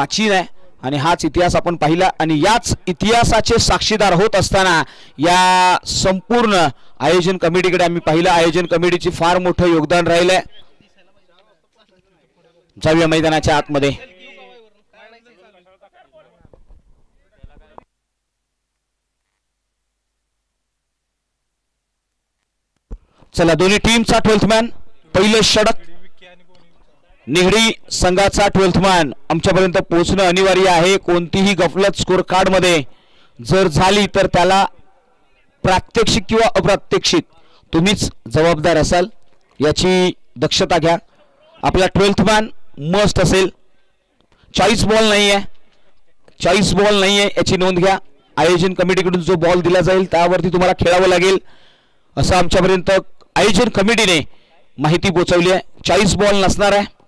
प्राचीन आहे आणि हाच इतिहास आपण पाहिला आणि याच इतिहासाचे साक्षीदार होत असताना या संपूर्ण आयोजन कमिटीकडे आम्ही पाहिलं. आयोजन कमिटीची फार मोठं योगदान राहिलंय. जाऊया मैदानाच्या आतमध्ये. चला दोन्ही टीमचा 12th मॅन. पहिले षटक निगडी संघाचा 12th मॅन आमच्यापर्यंत पोहोचणं अनिवार्य आहे. कोणतीही गफलत स्कोर कार्ड मध्ये जर झाली तर त्याला प्रात्यक्षिक किंवा अप्रात्यक्षिक तुम्हीच जबाबदार असाल याची दक्षता घ्या. आपला 12th मॅन मस्ट असेल. चॉईस बॉल नाहीये, चॉईस बॉल नाहीये याची नोंद घ्या. आयोजन कमिटीकडून जो बॉल दिला जाईल त्यावरती तुम्हाला खेळावं लागेल असं आमच्यापर्यंत आयोजन कमिटीने माहिती पोहोचवली आहे. चॉईस बॉल नसणार आहे.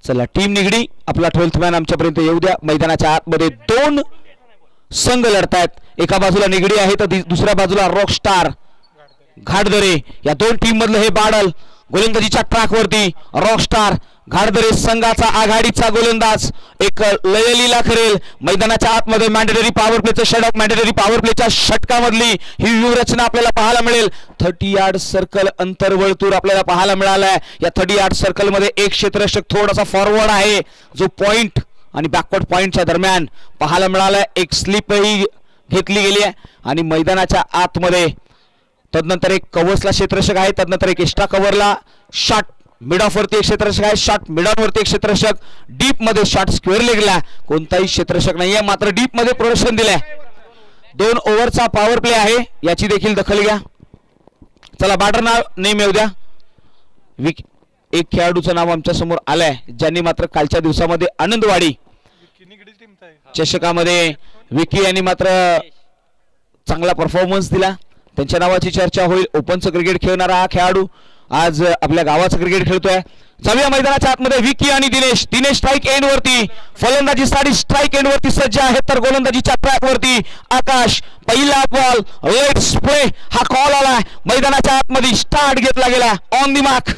चला टीम निगडी आपला 12th मॅन आमच्यापर्यंत येऊ द्या. मैदानाच्या आतमध्ये दोन संघ लढतायत. एका बाजूला निगडी आहे तर दुसऱ्या बाजूला रॉकस्टार घाटदरे. या दोन टीम मधलं हे बाडल गोलंदाजीच्या ट्रॅकवरती. रॉकस्टार घाटदरे संघाचा आघाडीचा गोलंदाज एक लयलीला करेल. मैदानाच्या आतमध्ये मॅन्डेटरी पॉवर प्लेचं षटक. मॅन्डेटरी पॉवर प्लेच्या षटकामधली ही व्यूहरचना आपल्याला पाहायला मिळेल. 30 यार्ड सर्कल अंतर्वर्तुळ आपल्याला पाहायला मिळालाय. या 30 यार्ड सर्कल मध्ये एक क्षेत्ररक्षक थोडासा फॉरवर्ड आहे जो पॉइंट आणि बॅकवर्ड पॉइंटच्या दरम्यान पाहायला मिळालाय. एक स्लिपही घेतली गेली आहे आणि मैदानाच्या आतमध्ये तदनंतर एक कव्हर्सला क्षेत्ररक्षक आहे. तदनंतर एक एक्स्ट्रा कव्हरला शॉट मिड ऑफ वरती एक क्षेत्ररक्षक आहे. शॉट मिड ऑन वरती एक क्षेत्ररक्षक. डीप मध्ये शॉट स्क्वेअर लेगला कोणताही क्षेत्ररक्षक नाहीये मात्र डीप मध्ये प्रोडक्शन दिलंय. 2 ओव्हरचा पॉवर प्ले आहे याची देखील दखल घ्या. चला बॅटर नाव नेम येऊ द्या. एक खेळाडूचं नाव आमच्या समोर आलंय ज्यांनी मात्र कालच्या दिवसामध्ये आनंदवाडी चषकामध्ये विकी यांनी मात्र चांगला परफॉर्मन्स दिला. त्यांच्या नावाची चर्चा होईल. ओपनचं क्रिकेट खेळणारा हा खेळाडू आज आपल्या गावाचं क्रिकेट खेळतोय. जाऊया मैदानाच्या आतमध्ये. विकी आणि दिनेश. दिनेश स्ट्राईक एंड वरती फलंदाजीसाठी स्ट्राईक एंड वरती सज्ज आहे तर गोलंदाजीच्या ट्रॅक वरती आकाश. पहिला बॉल लेट्स प्ले हा कॉल आलाय. मैदानाच्या आतमध्ये स्टार्ट घेतला गेला on the mark.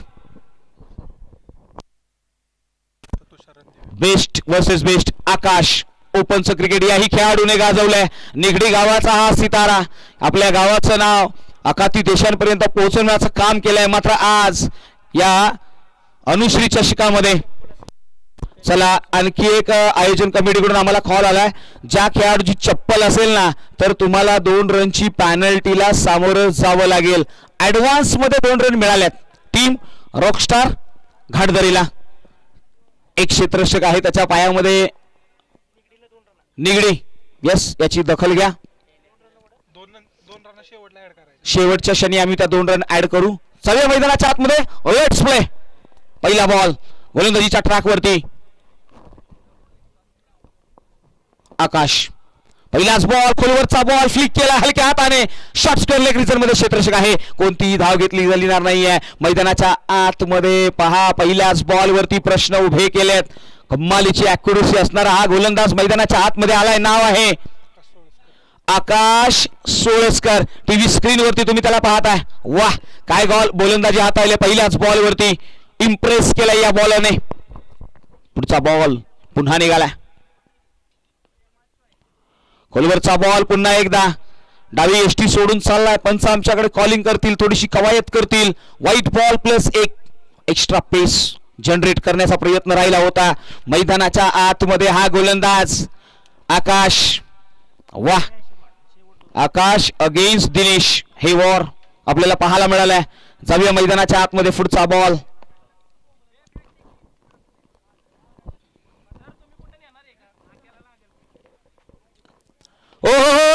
Best versus best. Akash ओपनचं क्रिकेट याही खेळाडूने गाजवलंय. निगडी गावाचा हा सितारा आपल्या गावाचं नाव अकाती देशांपर्यंत पोहोचवण्याचं काम केलंय मात्र आज या अनुश्री चषकामध्ये. चला आणखी एक आयोजन कमिटीकडून आम्हाला कॉल आलाय. ज्या खेळाडूची चप्पल असेल ना तर तुम्हाला 2 रनची पॅनल्टीला सामोरं जावं लागेल. ऍडव्हान्स मध्ये 2 रन मिळाल्यात टीम रॉकस्टार घाटदरीला. एक क्षेत्ररक्षक आहे त्याच्या पायामध्ये निगडी. यस याची दखल घ्या. शेवटच्या क्षणी आम्ही त्या 2 रन ऍड करू. सगळ्या मैदानाच्या आतमध्ये लेट्स प्ले. पहिला बॉल गोलंदाजीच्या ट्रॅक वरती आकाश. पहिलाच बॉल खोलवरचा बॉल फ्लिक केला हलक्या हाताने. शॉट स्क्वेअर लेग रिजन मध्ये क्षेत्ररक्षक आहे. कोणतीही धाव घेतली जाणार नाहीये. मैदानाच्या आतमध्ये पहा पहिल्याच बॉल वरती प्रश्न उभे केलेत. कमालीची ॲक्युरसी असणारा हा गोलंदाज मैदानाच्या आतमध्ये आलाय. नाव आहे आकाश सोळेस्कर. टीव्ही स्क्रीन वरती तुम्ही त्याला पाहताय. वाह काय गोलंदाजी हाताळले. पहिल्याच बॉल वरती इम्प्रेस केला या बॉलने. पुढचा बॉल पुन्हा निघाला. खोलवरचा बॉल पुन्हा एकदा डावी एसटी सोडून चाललाय. पंच आमच्याकडे कॉलिंग करतील. थोडीशी कवायत करतील. व्हाईट बॉल प्लस एक एक्स्ट्रा पेस जनरेट करण्याचा प्रयत्न राहिला होता. मैदानाच्या आतमध्ये हा गोलंदाज आकाश. वाह आकाश अगेन्स्ट दिनेश. हे वॉर आपल्याला पाहायला मिळालंय. जाऊया मैदानाच्या आतमध्ये. पुढचा बॉल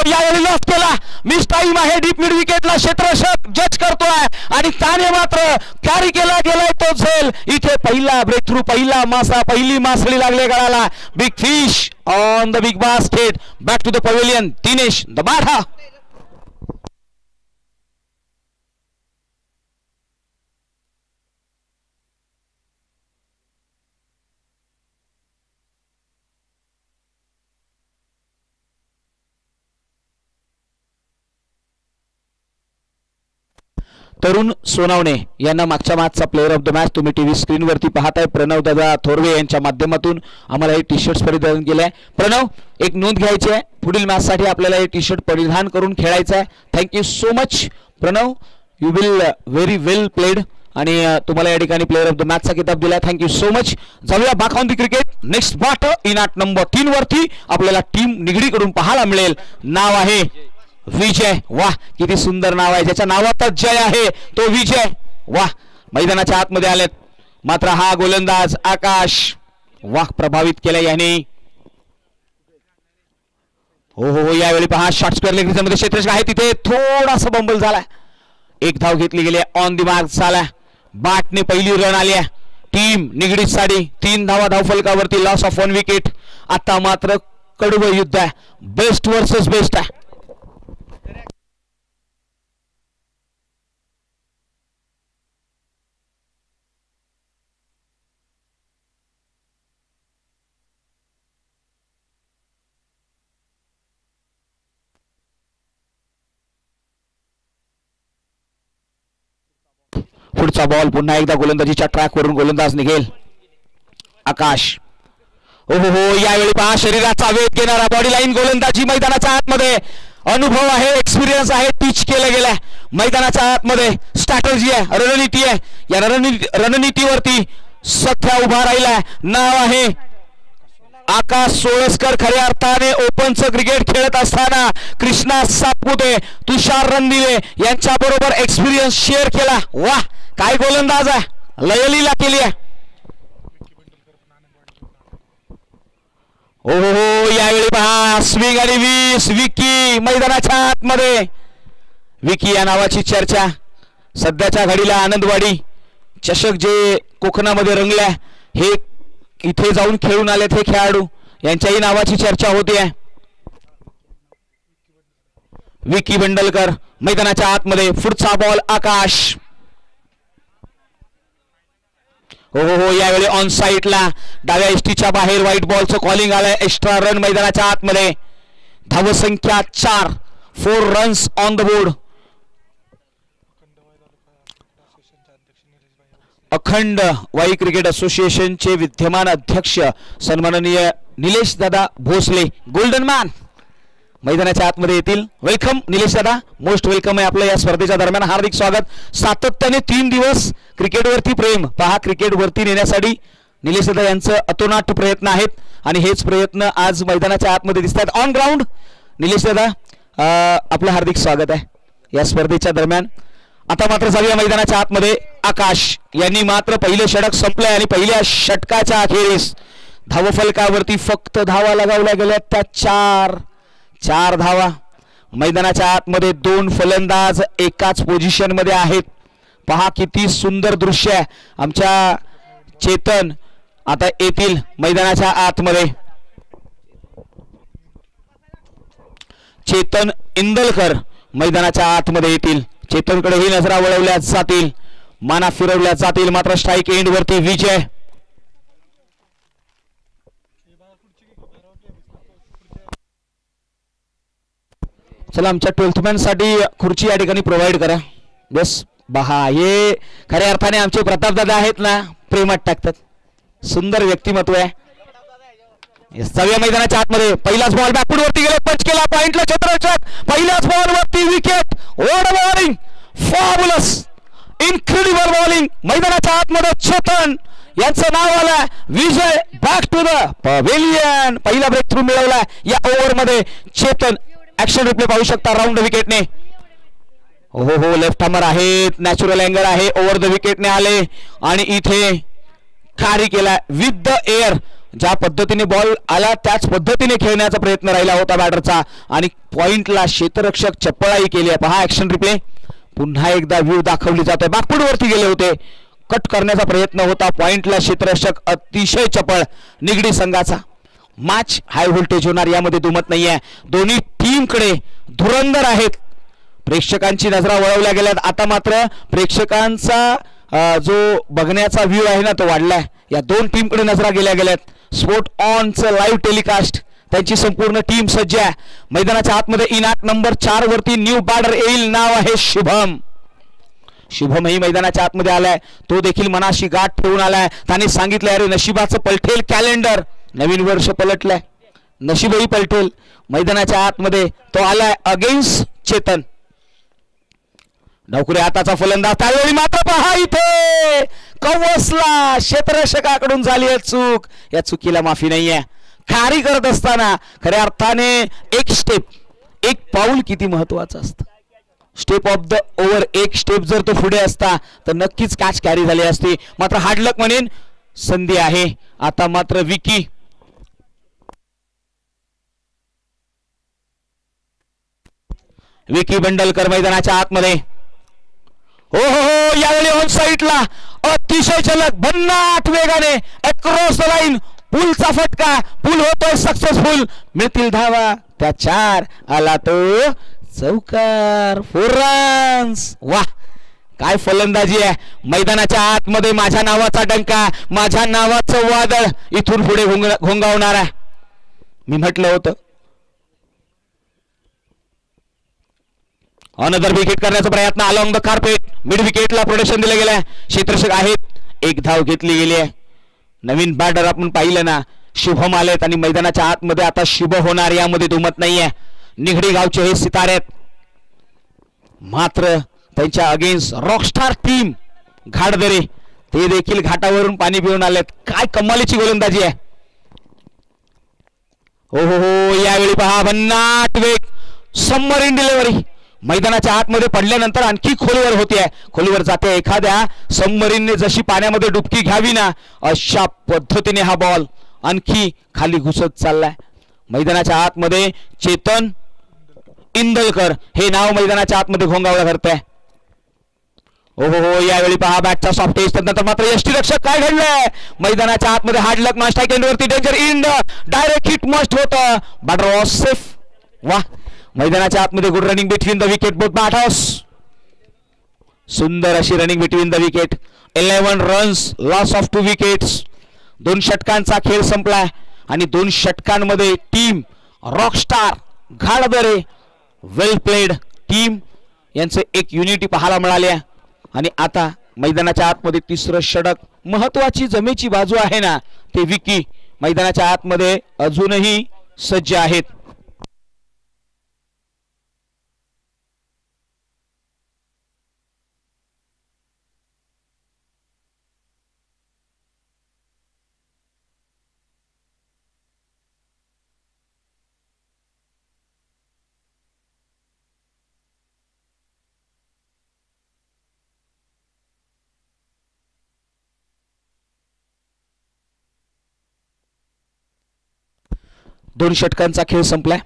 यावेळी लॉस केला. मिस टाइम आहे. डीप मिड विकेटला क्षेत्ररक्षक जज करतोय आणि त्याने मात्र कॅरी केला गेलाय तो झेल. इथे पहिला ब्रेक थ्रू. पहिला मासा. पहिली मासळी लागले गळाला. Big fish on the big basket. Back to the pavilion. Dinesh the Badha. Tarun Sonawane यांना मागच्या मॅचचा प्लेअर ऑफ द मॅच तुम्ही टीव्ही स्क्रीनवरती पाहताय प्रणव दादा थोरवे यांच्या माध्यमातून आम्हाला हे टी शर्ट्स परिधान केले आहे. प्रणव, एक नोंद घ्यायची आहे, पुढील मॅचसाठी आपल्याला हे टी शर्ट परिधान करून खेळायचं आहे. Thank you so much Pranav, you will very well played आणि तुम्हाला या ठिकाणी प्लेअर ऑफ द मॅचचा किताब दिला. Thank you so much. जाऊया back on the cricket. Next bat in at number 3 वरती आपल्याला टीम निगडीकडून पाहायला मिळेल. नाव आहे विजय. वाह, किती सुंदर नाव आहे, ज्याच्या नावातच जय आहे तो विजय. वाह, मैदानाच्या आतमध्ये आलेत, मात्र हा गोलंदाज आकाश वाह प्रभावित केला याने. हो हो हो, यावेळी पहा शॉर्ट स्क्वेअर लेग मध्ये क्षेत्ररक्षक आहे तिथे थोडासा बंबल झालाय. एक धाव घेतली गेली ऑन दी मार्क झाला. बाटने पहिली रन आली आहे टीम निगडीत साठी. 3 धावा धावफलकावरती, लॉस ऑफ 1 विकेट. आता मात्र कडवं युद्ध आहे, बेस्ट वर्सेस बेस्ट आहे. पुढचा बॉल पुन्हा एकदा गोलंदाजीच्या ट्रॅकवरून गोलंदाज निघेल आकाश. हो हो हो, यावेळी पहा शरीराचा वेग घेणारा बॉडी लाईन गोलंदाजी मैदानाच्या आतमध्ये. अनुभव आहे, एक्सपिरियन्स आहे, टीच केलं गेलं मैदानाच्या आतमध्ये. स्ट्रॅटेजी आहे, रणनीती आहे, या रणनीतीवरती सध्या उभा राहिलाय. नाव आहे आकाश सोळसकर. खऱ्या अर्थाने ओपनचं क्रिकेट खेळत असताना कृष्णा सातपुते, तुषार रणदिवे यांच्या बरोबर एक्सपिरियन्स शेअर केला. वाह, काय गोलंदाज आहे, लयलीला केली आहे. हो हो हो, यावेळी पहा स्विंग आणि वीस. विकी मैदानाच्या आतमध्ये. विकी या नावाची चर्चा सध्याच्या घडीला आनंदवाडी चषक जे कोकणामध्ये रंगल्या, हे इथे जाऊन खेळून आलेत हे खेळाडू, यांच्याही नावाची चर्चा होती आहे. विकी बंडलकर मैदानाच्या आतमध्ये. पुढचा बॉल आकाश. हो हो हो, यावेळी ऑन साईडला डाव्या एसटीच्या बाहेर व्हाईट बॉलचं कॉलिंग आलंय. एक्स्ट्रा रन मैदानाच्या आतमध्ये. धावसंख्या 4, 4 रन्स ऑन द बोर्ड. अखंड वाई क्रिकेट असोसिएशनचे विद्यमान अध्यक्ष सन्माननीय निलेश दादा भोसले, गोल्डन मॅन मैदानाच्या आतमध्ये येतील. वेलकम निलेश दादा, मोस्ट वेलकम आहे आपलं या स्पर्धेच्या दरम्यान. हार्दिक स्वागत. सातत्याने 3 दिवस क्रिकेटवरती प्रेम पहा क्रिकेटवरती नेण्यासाठी निलेश दादा यांचं अतोनाट प्रयत्न आहेत आणि हेच प्रयत्न आज मैदानाच्या आतमध्ये दिसतात. ऑन ग्राउंड निलेश दादा आपलं हार्दिक स्वागत आहे या स्पर्धेच्या दरम्यान. आता मात्र जाऊया मैदानाच्या आतमध्ये. आकाश यांनी मात्र पहिले षटक संपले आणि पहिल्या षटकाच्या अखेरीस धावफलकावरती फक्त धावा लगावल्या गेल्या त्या 4 धावा. मैदानाच्या आतमध्ये 2 फलंदाज एकाच पोझिशन मध्ये आहेत. पहा किती सुंदर दृश्य आहे. आमच्या चेतन आता येतील मैदानाच्या आतमध्ये. चेतन इंदलकर मैदानाच्या आतमध्ये येतील. चेतनकडेही नजरा वळवल्या जातील, माना फिरवल्या जातील. मात्र स्ट्राईक एंड वरती विजय. चला आमच्या 12th मॅन साठी खुर्ची या ठिकाणी प्रोव्हाइड करा. बस बहा, हे खऱ्या अर्थाने आमचे प्रताप दादा आहेत ना, प्रेमात टाकतात. सुंदर व्यक्तिमत्व आहे. सव्या मैदानाच्या आतमध्ये पहिलाच बॉल बॅकफूट वरती गेला, पंच केला, पॉइंटला क्षेत्ररक्षक. पहिल्याच बॉल वरती wicket. What a bowling, fabulous, incredible bowling. मैदानाच्या आतमध्ये चेतन यांचं नाव आलं. विजय बॅक टू द पवेलियन. पहिला ब्रेक थ्रू मिळवला या ओव्हर मध्ये. चेतन ऍक्शन रिप्ले पाहू शकता राऊंड विकेटने. हो हो, लेफ्ट हॅमर आहेत, नॅचरल अँगल आहे, ओव्हर द विकेटने आले आणि इथे कार्य केला विथ द एअर. ज्या पद्धतीने बॉल आला त्याच पद्धतीने खेळण्याचा प्रयत्न राहिला होता बॅटरचा आणि पॉइंटला क्षेत्ररक्षक चप्पळाही केली आहे. पहा ऍक्शन रिप्ले पुन्हा एकदा व्ह्यू दाखवली जाते. बॅकफूट वरती गेले होते, कट करण्याचा प्रयत्न होता, पॉइंटला क्षेत्ररक्षक अतिशय चपळ. निगडी संघाचा मॅच हाय व्होल्टेज होणार यामध्ये दुमत नाहीये. दोन्ही टीमकडे धुरंधर आहेत. प्रेक्षकांची नजरा वळवल्या गेल्यात. आता मात्र प्रेक्षकांचा जो बघण्याचा व्ह्यू आहे ना तो वाढलाय. या 2 टीमकडे नजरा गेल्या गेल्यात. स्पोर्ट ऑनचं लाईव्ह टेलिकास्ट त्यांची संपूर्ण टीम सज्ज आहे. मैदानाच्या आतमध्ये इन आट नंबर 4 वरती न्यू बॅटर येईल. नाव आहे शुभम. शुभमही मैदानाच्या आतमध्ये आलाय, तो देखील मनाशी गाठ ठेवून आलाय. त्याने सांगितलं अरे नशिबाचं पलटेल कॅलेंडर, नवीन वर्ष पलटलंय, नशीबही पलटेल. मैदानाच्या आतमध्ये तो आलाय अगेन्स्ट चेतन. नौकरी आताचा फलंदाज, त्यावेळी मात्र पहा इथे कवसला, क्षेत्ररक्षकाकडून झाली आहे चूक. या चुकीला माफी नाहीये. खारी करत असताना खऱ्या अर्थाने एक स्टेप, एक पाऊल किती महत्वाचं असतं. स्टेप ऑफ द ओव्हर, एक स्टेप जर तो पुढे असता तर नक्कीच कॅच कॅरी झाली असती. मात्र हार्डलक म्हणेन, संधी आहे. आता मात्र विकी बंडलकर मैदानाच्या आतमध्ये. हो हो हो, यावेळी ऑन साईडला अतिशय जलद भन्नाट वेगाने अक्रॉस द लाईन, पुलचा फटका, पुल होतोय सक्सेसफुल. मिळतील धावा, त्या 4 आला तो चौकार, 4 रन्स. वाह, काय फलंदाजी आहे. मैदानाच्या आतमध्ये माझ्या नावाचा डंका, माझ्या नावाचं वादळ इथून पुढे घोंगावणार आहे. मी म्हटलं होतं अनदर विकेट करण्याचा प्रयत्न, अलॉंग द कार्पेट, मिड विकेटला प्रोटेक्शन दिलं गेलंय. क्षेत्ररक्षक आहेत, एक धाव घेतली गेली आहे. नवीन बॅटर आपण पाहिलं ना, शुभम आलेत आणि मैदानाच्या आतमध्ये आता शुभ होणार यामध्ये दुमत नाहीये. निगडी गावचे हे सितारे आहेत, मात्र त्यांच्या अगेन्स्ट रॉकस्टार टीम घाटदरे, ते देखील घाटावरून पाणी पिऊन आलेत. काय कमालीची गोलंदाजी आहे. हो हो हो, यावेळी पहा भन्नाट वेग, सबमरीन डिलिव्हरी. मैदानाच्या आतमध्ये पडल्यानंतर आणखी खोलवर होते, खोलवर जाते. एखाद्या सबमरीनने जशी पाण्यामध्ये डुबकी घ्यावी ना, अशा पद्धतीने हा बॉल आणखी खाली घुसत चाललाय. मैदानाच्या आतमध्ये चेतन इंदलकर हे नाव मैदानाच्या आतमध्ये घोंगावलं करतंय. हो हो हो, यावेळी पहा बॅटचा सॉफ्ट टेस्ट, नंतर मात्र यष्टीरक्षक काय घडलंय. मैदानाच्या आतमध्ये हार्ड लक, नॉन स्ट्राइक एंडवरती danger in, direct hit must होतं. Batter was safe. वाह, मैदानाच्या आतमध्ये good running between the wicket, both bat house. सुंदर अशी running between the wicket. 11 runs, loss of 2 wickets. 2 षटकांचा खेळ संपलाय आणि 2 षटकांमध्ये team rockstar Ghatdare, well played team यांचे एक युनिटी पाहायला मिळाली आहे. आणि आता मैदानाच्या आतमध्ये 3रं षटक, महत्वाची जमेची बाजू आहे ना, ते विकी मैदानाच्या आतमध्ये अजूनही सज्ज आहेत. दोन षटकांचा खेळ संपलाय.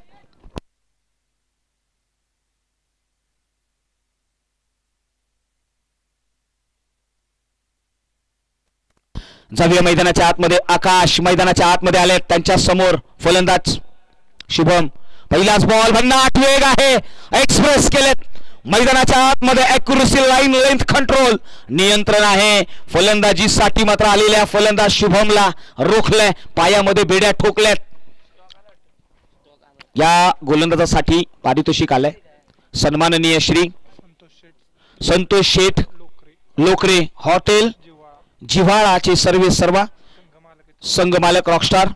जाऊया मैदानाच्या आतमध्ये. आकाश मैदानाच्या आतमध्ये आले, त्यांच्या समोर फलंदाज शुभम. पहिलाच बॉल, भन्नाट वेग आहे, एक्सप्रेस केलेत. मैदानाच्या आतमध्ये ॲक्युरसी, लाईन लेंथ कंट्रोल, नियंत्रण आहे. फलंदाजीसाठी मात्र आलेल्या फलंदाज शुभमला रोखलंय, पायामध्ये बेड्या ठोकल्यात. या गोलंदाजासाठी पारितोषिक आलंय. सन्माननीय श्री संतोष शेठ लोकरे, हॉटेल जिव्हाळाचे सर्वे सर्वा संघमालक रॉकस्टार.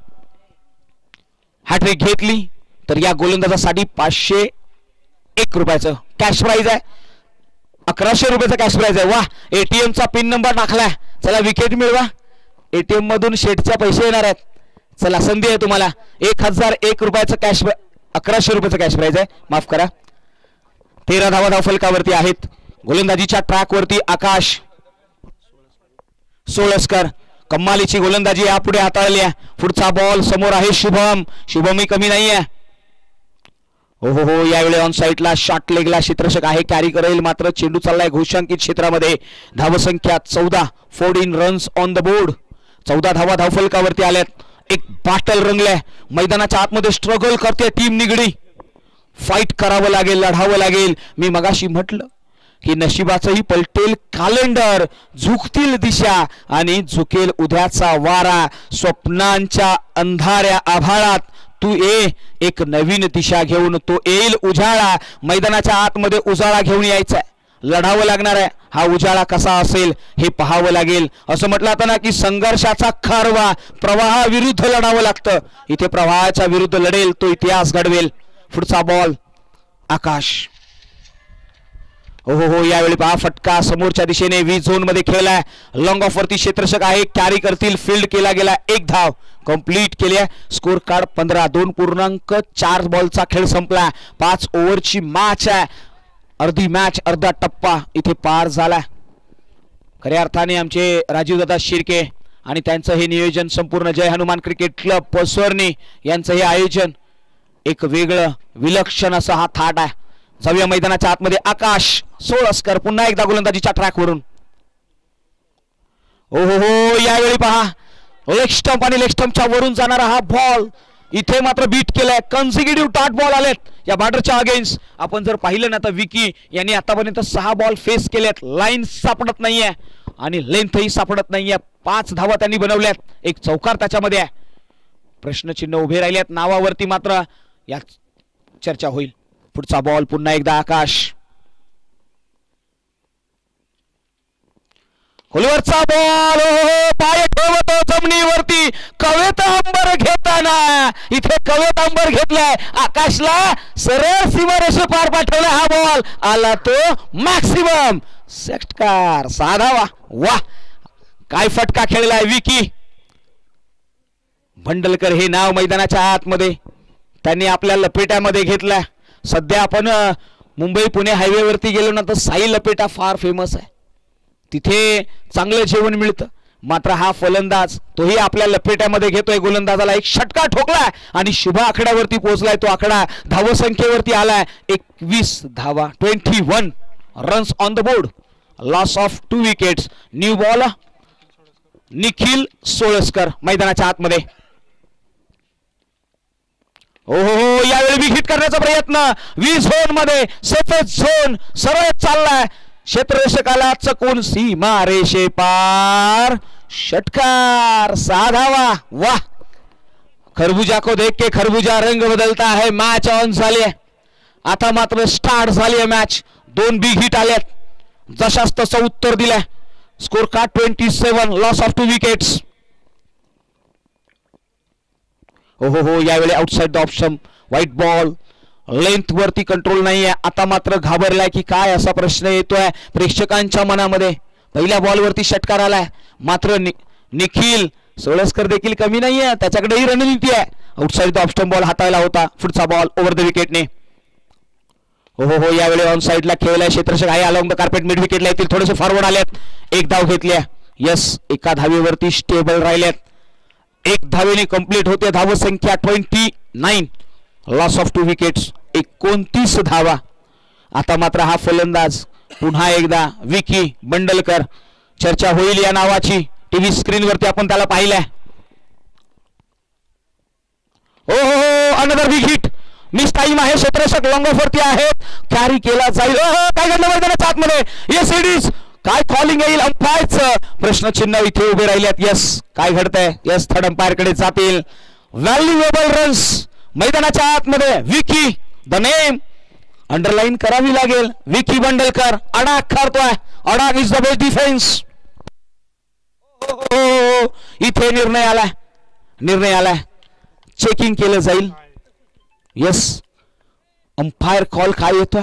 हॅट्रिक घेतली तर या गोलंदाजासाठी 501 रुपयाचं कॅश प्राइज आहे. 1100 रुपयाचा कॅश प्राइज आहे. वा, एटीएम चा पिन नंबर टाकलाय. चला विकेट मिळवा. एटीएम मधून शेठच्या पैसे येणार आहेत. चला, संधी आहे तुम्हाला. 1001 रुपयाचं कॅश, 1100 रुपयाचं कॅश प्राइज आहे, माफ करा. 13 धावा धावफलकावरती आहेत. गोलंदाजीच्या ट्रॅकवरती आकाश सोळसकर. कमालीची गोलंदाजी यापुढे हाताळली आहे. पुढचा बॉल समोर आहे शुभम. शुभमही कमी नाहीये. हो हो हो, यावेळी ऑन साईडला शॉर्ट लेगला क्षेत्ररक्षक आहे, कॅरी करेल. मात्र चेंडू चाललाय घोषांकित क्षेत्रामध्ये. धावसंख्या 14, 14 रन्स ऑन द बोर्ड. 14 धावा धावफलकावरती आल्यात. एक बाटल रंगलाय. मैदानाच्या आतमध्ये स्ट्रगल करते टीम निगडी. फाईट करावं लागेल, लढावं लागेल. मी मगाशी म्हटलं की नशिबाचंही पलटेल कॅलेंडर, झुकतील दिशा आणि झुकेल उद्याचा वारा. स्वप्नांच्या अंधाऱ्या आभाळात तू ये, एक नवीन दिशा घेऊन तो येईल उजाळा. मैदानाच्या आतमध्ये उजाळा घेऊन यायचा, लढावं लागणार आहे. हा उजाळा कसा असेल हे पाहावं लागेल. असं म्हटलं जातं ना की संघर्षाचा खारवा प्रवाहाविरुद्ध लढावं लागतं. इथे प्रवाहाच्या विरुद्ध लढेल तो इतिहास घडवेल. पुढचा बॉल आकाश. हो यावेळी पहा फटका समोरच्या दिशेने वी झोन मध्ये खेळलाय. लॉंग ऑफ वरती क्षेत्ररक्षक आहे, कॅरी करतील. फील्ड केला गेला, एक धाव कंप्लीट केली आहे. Score card 15. 2.4 बॉलचा खेळ संपला. 5 ओव्हरची मॅच आहे. अर्धी मॅच अर्धा टप्पा इथे पार झाला. खऱ्या अर्थाने आमचे राजीवदादा शिर्के आणि त्यांचं हे नियोजन, संपूर्ण जय हनुमान क्रिकेट क्लब पसरणी यांचं हे आयोजन एक वेगळं विलक्षण असं हा थाट आहे. जाऊया मैदानाच्या आतमध्ये. आकाश सोळस्कर पुन्हा एकदा गोलंदाजीच्या ट्रॅकवरून. हो यावेळी पहा लेग स्टंप आणि लेग स्टंपच्या वरून जाणारा हा बॉल इथे मात्र बीट केलाय. कन्सिक्युटिव्ह डॉट बॉल आलेत या बॉर्डरच्या अगेन्स्ट. आपण जर पाहिलं ना तर विकी यांनी आतापर्यंत 6 बॉल फेस केलेत. लाईन सापडत नाहीये आणि लेंथही सापडत नाहीये. 5 धावा त्यांनी बनवल्यात. एक चौकार त्याच्यामध्ये आहे. प्रश्नचिन्ह उभे राहिलेत नावावरती, मात्र या चर्चा होईल. पुढचा बॉल पुन्हा एकदा आकाश. खोलवरचा बॉल पाय ठेवतो जमिनीवरती. कवेत अंबर घेताना इथे कवेत अंबर घेतलाय. आकाशला सरळ सीमारेषे पार पाठवला. हा बॉल आला तो मॅक्सिमम षटकार. साधावा. वाह काय फटका खेळलाय विकी भंडलकर. हे नाव मैदानाच्या आतमध्ये त्यांनी आपल्या लपेट्यामध्ये घेतलाय. सध्या आपण मुंबई पुणे हायवे वरती गेलो ना तर साई लपेटा फार फेमस आहे. तिथे चांगलं जेवण मिळतं. मात्र हा फलंदाज तोही आपल्या लपेट्यामध्ये घेतोय. गोलंदाजाला एक षटकार ठोकलाय आणि शुभ आकड्यावरती पोहोचलाय. तो आकडा धावसंख्येवरती आलाय 21 धावा. 21 runs on the board. Loss of 2 wickets. New ball Nikhil Solaskar मैदानाच्या आतमध्ये. हो यावेळी बी हिट करण्याचा प्रयत्न. वी झोन मध्ये सेफेस्ट झोन सरळ चाललाय. क्षेत्ररक्षकाला चकून सीमा रेषे पार. षटकार. साधावा. वाह खरबूजा को देख के खरबूजा रंग बदलता है. मॅच ऑन झाली आहे. आता मात्र स्टार्ट झाली आहे मॅच. 2 बिग हिट आल्यात. जशास तसं उत्तर दिलंय. Score card 27. Loss of 2 wickets. हो यावेळी outside the option. White ball. Length वरती कंट्रोल नाहीये. आता मात्र घाबरलाय की काय असा प्रश्न येतोय प्रेक्षकांच्या मनामध्ये. पहिल्या बॉलवरती षटकार आलाय. मात्र निखिल सोळस्कर देखील कमी नाहीये. त्याच्याकडेही रणनीती आहे. आउटसाइड द ऑप्शन बॉल हाताळला होता. पुढचा बॉल ओव्हर द विकेटने. हो यावेळी ऑन साइडला खेळलाय. क्षेत्ररक्षक आहे अलॉंग द कार्पेट. मिड विकेटला येतील. थोडेसे फॉरवर्ड आलेत. एक धाव घेतल्या. यस एका धावेवरती स्टेबल राहिलेत. 1 धावेने कंप्लीट होते. धावसंख्या 29. Loss of 2 wickets. 29 धावा. आता मात्र हा फलंदाज पुन्हा एकदा विकी बंडलकर. चर्चा होईल या नावाची. टीव्ही स्क्रीन वरती आपण त्याला पाहिलंय. हो another big hit. Miss time आहे. क्षेत्ररक्षक लॉंग ऑफ वरती आहेत. कॅरी केला जाईल. काय घडलं मैदानाच्या आतमध्ये. Yes it is. काय कॉलिंग येईल अंपायरचं प्रश्नचिन्ह इथे उभे राहिलेत. यस काय घडतंय. यस थर्ड अंपायर कडे जातील. व्हॅल्युएबल रन्स मैदानाच्या आतमध्ये. विकी द नेम अंडरलाईन करावी लागेल. विकी बंडलकर अडाक खारतोय. Attack is the best defence. इथे निर्णय आलाय. चेकिंग केलं जाईल. यस अंपायर कॉल काय येतोय.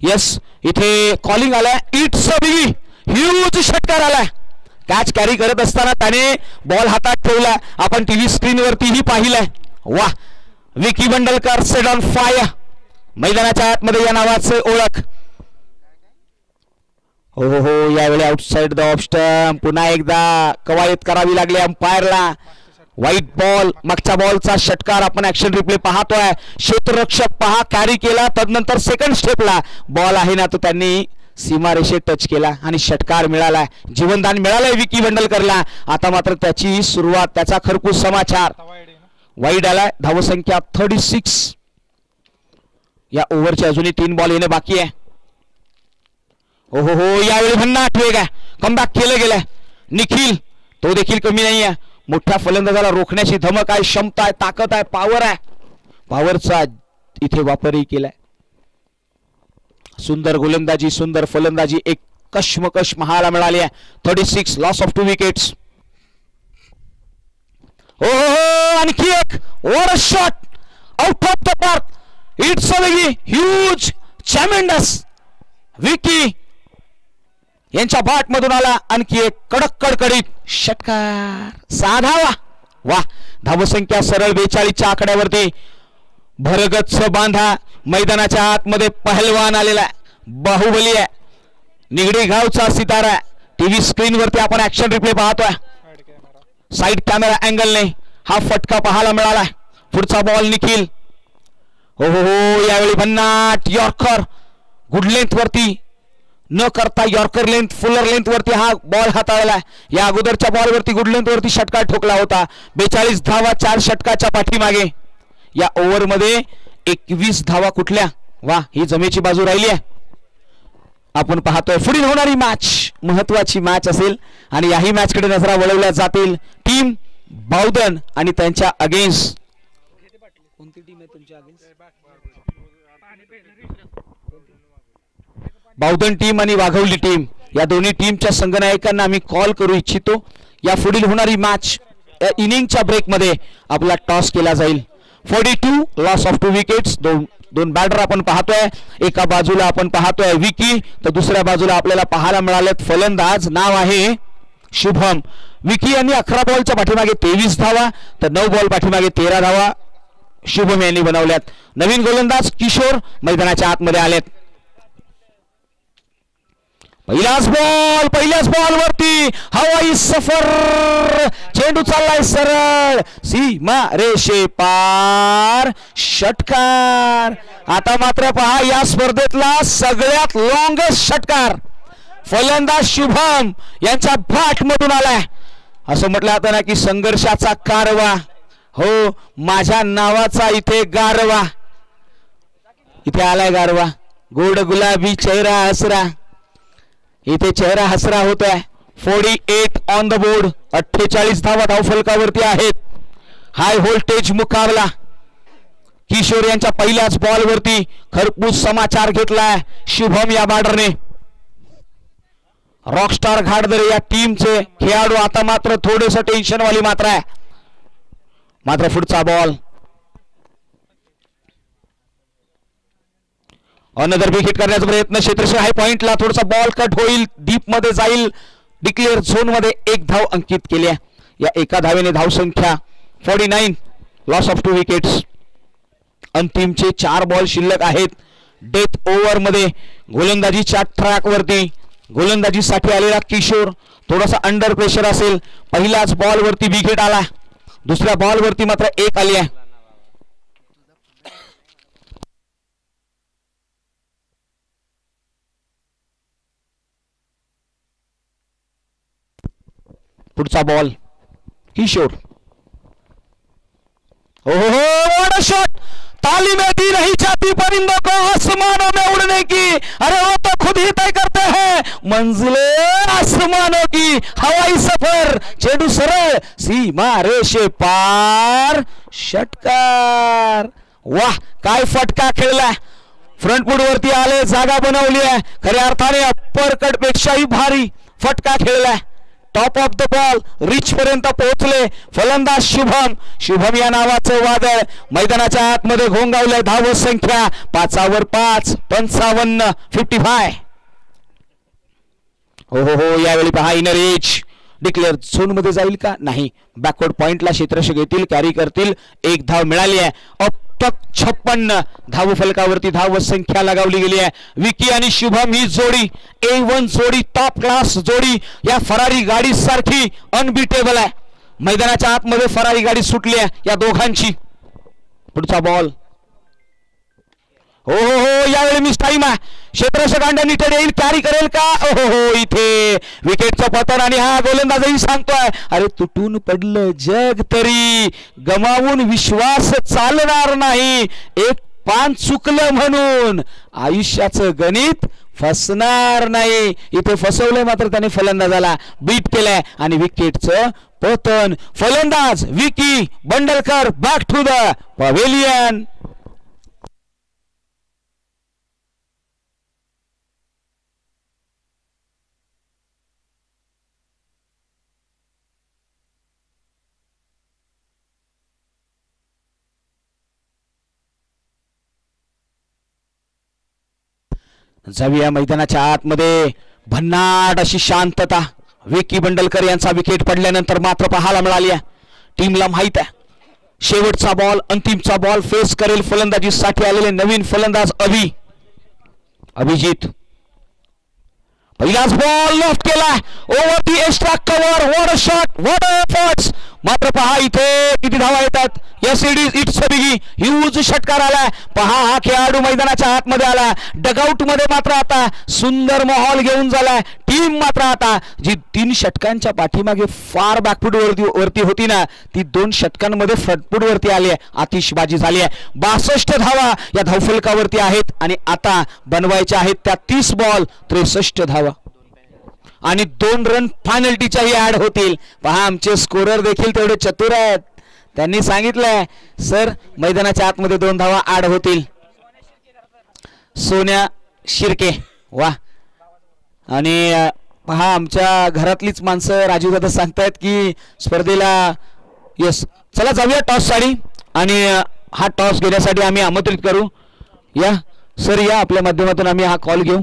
यस इथे कॉलिंग आलाय. इट्स अ बिग ह्यूज षटकार आलाय. कॅच कॅरी करत असताना त्याने बॉल हातात ठेवला. आपण टीव्ही स्क्रीन वरतीही पाहिलंय. वाह Vicky Bandalkar set on fire. मैदानाच्या आतमध्ये या नावाचे ओळख. हो यावेळी आउटसाइड द ऑफ स्टंप. पुन्हा एकदा कवायत करावी लागली अंपायरला. White ball. मागच्या बॉलचा षटकार आपण ऍक्शन रिप्ले पाहतोय. क्षेत्ररक्षक पहा कॅरी केला. तदनंतर सेकंड स्टेपला बॉल आहे ना तो त्यांनी सीमारेषे टच केला आणि षटकार मिळाला. जीवनदान मिळालंय विकी बंडलकरला. आता मात्र त्याची सुरुवात. त्याचा खरपूस समाचार. वाईड आलाय. धावसंख्या 36. या ओव्हरचे अजूनही 3 बॉल येणे बाकी आहे. हो यावेळी भन्नाट वेग आहे. कमबॅक केलं गेलंय. निखिल तो देखील कमी नाहीये. मोठ्या फलंदाजाला रोखण्याची धमक आहे, क्षमता आहे, ताकद आहे, पॉवर आहे. पॉवरचा इथे वापरही केलाय. सुंदर गोलंदाजी, सुंदर फलंदाजी, एक कश्मकश महाला मिळाली आहे. 36 लॉस ऑफ 2 विकेट्स. हो आणखी एक over shot out of the park. It's a huge चॅमेंडस. विकी यांच्या बॅट मधून आला आणखी एक कडक कडकडीत षटकार. साधावा. वा, धावसंख्या सरळ 42च्या आकड्यावरती. भरगच्च बांधा. मैदानाच्या आतमध्ये पहलवान आलेला आहे, बाहुबली आहे, निगडी गावचा सितारा आहे. टीव्ही स्क्रीन वरती आपण ऍक्शन रिप्ले पाहतोय. साइड कॅमेरा अँगलने हा फटका पाहायला मिळाला. पुढचा बॉल निखिल. हो हो हो, यावेळी भन्नाट यॉर्कर गुड लेंथ वरती न करता यॉर्कर लेंथ, फुलर लेंथ वरती हा बॉल हाताळला. या अगोदरच्या बॉल वरती गुड लेंथ वरती षटकार ठोकला होता. 42 धावा 4 षटकाच्या पाठीमागे. या ओव्हर मध्ये 21 धावा कुठल्या. वा, ही जमेची बाजू राहिली आहे. आपण पाहतोय पुढील होणारी मॅच महत्वाची मॅच असेल आणि याही मॅच कडे नजरा वळवल्या जातील. टीम बावधन आणि त्यांच्या अगेन्स्ट. कोणती टीम आहे तुमच्या अगेन्स्ट? बावधन टीम आणि वाघवली टीम. या दोन्ही टीमच्या संघनायकांना आम्ही कॉल करू इच्छितो. या पुढील होणारी मॅच इनिंगच्या ब्रेक मध्ये आपला टॉस केला जाईल. 42 लॉस ऑफ 2 विकेट्स. दोन बॅटर आपण पाहतोय. एका बाजूला आपण पाहतोय विकी, तर दुसऱ्या बाजूला आपल्याला पाहायला मिळालेत फलंदाज. नाव आहे शुभम. विकी यांनी 11 बॉलच्या पाठीमागे 23 धावा, तर 9 बॉल पाठीमागे 13 धावा शुभम यांनी बनवल्यात. नवीन गोलंदाज किशोर मैदानाच्या आतमध्ये आलेत. पहिल्याच बॉल वरती हवाई सफर. चेंडू चाललाय सरळ सीमा रेषे पार. षटकार. आता मात्र पहा, या स्पर्धेतला सगळ्यात लॉंगेस्ट षटकार फलंदाज शुभम यांच्या बॅट मधून आलाय. असं म्हटलं जातं ना की संघर्षाचा कारवा. हो, माझ्या नावाचा इथे गारवा. इथे आलाय गारवा. गोड गुलाबी चेहरा हसरा. इथे चेहरा हसरा होतोय. 48 ऑन द बोर्ड. 48 धावा धावफलकावरती आहेत. हाय व्होल्टेज मुकाबला. किशोर यांच्या पहिल्याच बॉल वरती खरपूस समाचार घेतलाय शुभम या बॅटरने. रॉकस्टार घाटदरे या टीमचे खेळाडू आता मात्र थोडेस टेन्शन वाली मात्र आहे. मात्र पुढचा बॉल अनदर विकेट करण्याचा प्रयत्न. क्षेत्रक्षण हाय पॉइंटला. थोडासा बॉल कट होईल, डीप मध्ये जाईल. डिक्लेअर झोन मध्ये 1 धाव अंकित केली आहे. या एका धावेने धावसंख्या 49 लॉस ऑफ 2 विकेट्स. अंतिमचे 4 बॉल शिल्लक आहेत. डेथ ओव्हर मध्ये गोलंदाजीच्या ट्रॅक वरती गोलंदाजीसाठी आलेला किशोर थोडासा अंडर प्रेशर असेल. पहिल्याच बॉल वरती विकेट आला, दुसऱ्या बॉल वरती मात्र 1 आली आहे. पुढचा ball Kishore. What a shot. ताली में दी नहीं जाती परिंदों को आसमानों में उड़ने की. अरे वो तो खुद ही तय करते हैं मंजिलें आसमानों की. हवाई सफर. चेंडू सरळ सीमा रेषे पार. षटकार. वाह, काय फटका खेळलाय. फ्रंट फूट वरती आले, जागा बनवली आहे. खऱ्या अर्थाने अप्पर कट पेक्षाही भारी फटका खेळलाय. Top of the ball rich पर्यंत पोहोचले फलंदाज शुभम या नावाचं वादळ मैदानाच्या आतमध्ये घोंगावलंय. धाव संख्या 5वर 5 55 55. हो हो हो, यावेळी पहा इनर एज डिक्लेअर झोन मध्ये जाईल का नाही. बॅकवर्ड पॉइंटला क्षेत्ररक्षक येतील, कॅरी करतील. 1 धाव मिळाली आहे. 56 धाव फलकावरती धाव संख्या लगावली गेली आहे. विकी आणि शुभम ही जोडी A1 जोडी, टॉप क्लास जोडी. या फरारी गाडी सारखी अनबीटेबल आहे. मैदानाच्या आतमध्ये फरारी गाडी सुटली आहे या दोघांची. पुढचा बॉल. हो हो हो, यावेळी मिस टाइम आहे. क्षेत्ररक्षक अंडर येईल, कॅरी करेल का. हो हो, इथे विकेटचं पतन आणि हा गोलंदाजही सांगतोय अरे तुटून पडलं जग तरी गमावून विश्वास चालणार नाही. एक पान चुकलं म्हणून आयुष्याचं गणित फसणार नाही. इथे फसवलंय मात्र त्याने फलंदाजाला बीट केलाय आणि विकेटचं पतन. फलंदाज Vicky Bandalkar back to the pavilion. जाऊया मैदानाच्या आतमध्ये. भन्नाट अशी शांतता. विकी बंडलकर यांचा विकेट पडल्यानंतर मात्र पाहायला मिळाली आहे. टीमला माहित आहे शेवटचा बॉल, अंतिमचा बॉल फेस करेल फलंदाजीसाठी आलेले नवीन फलंदाज अभिजित. पहिलाच बॉल लॉफ्ट केला over the extra cover. What a shot, what a efforts. मात्र पहा इथे किती धावा येतात. यस इट्स अ बिगी ह्यूज षटकार आलाय. पहा हा खेळाडू मैदानाच्या आतमध्ये आला. डगआउट मध्ये मात्र आता सुंदर माहोल घेऊन झालाय. टीम मात्र आता जी 3 षटकांच्या पाठीमागे फार बॅकफूट वरती होती ना, ती 2 षटकांमध्ये फ्रंटफूट वरती आली आहे. आतिषबाजी झाली आहे. 62 धावा या धावफलकावरती आहेत आणि आता बनवायच्या आहेत त्या 30 बॉल 63 धावा आणि 2 रन पेनल्टीच्याही ऍड होतील. पहा आमचे स्कोरर देखील तेवढे चतुर आहेत. त्यांनी सांगितलंय सर मैदानाच्या आतमध्ये 2 धावा ऍड होतील. सोन्या शिर्के वा. आणि पहा आमच्या घरातलीच माणसं राजू दादा सांगतायत की स्पर्धेला यस. चला जाऊया टॉस साठी आणि हा टॉस घेण्यासाठी आम्ही आमंत्रित करू. या सर या आपल्या माध्यमातून आम्ही हा कॉल घेऊ.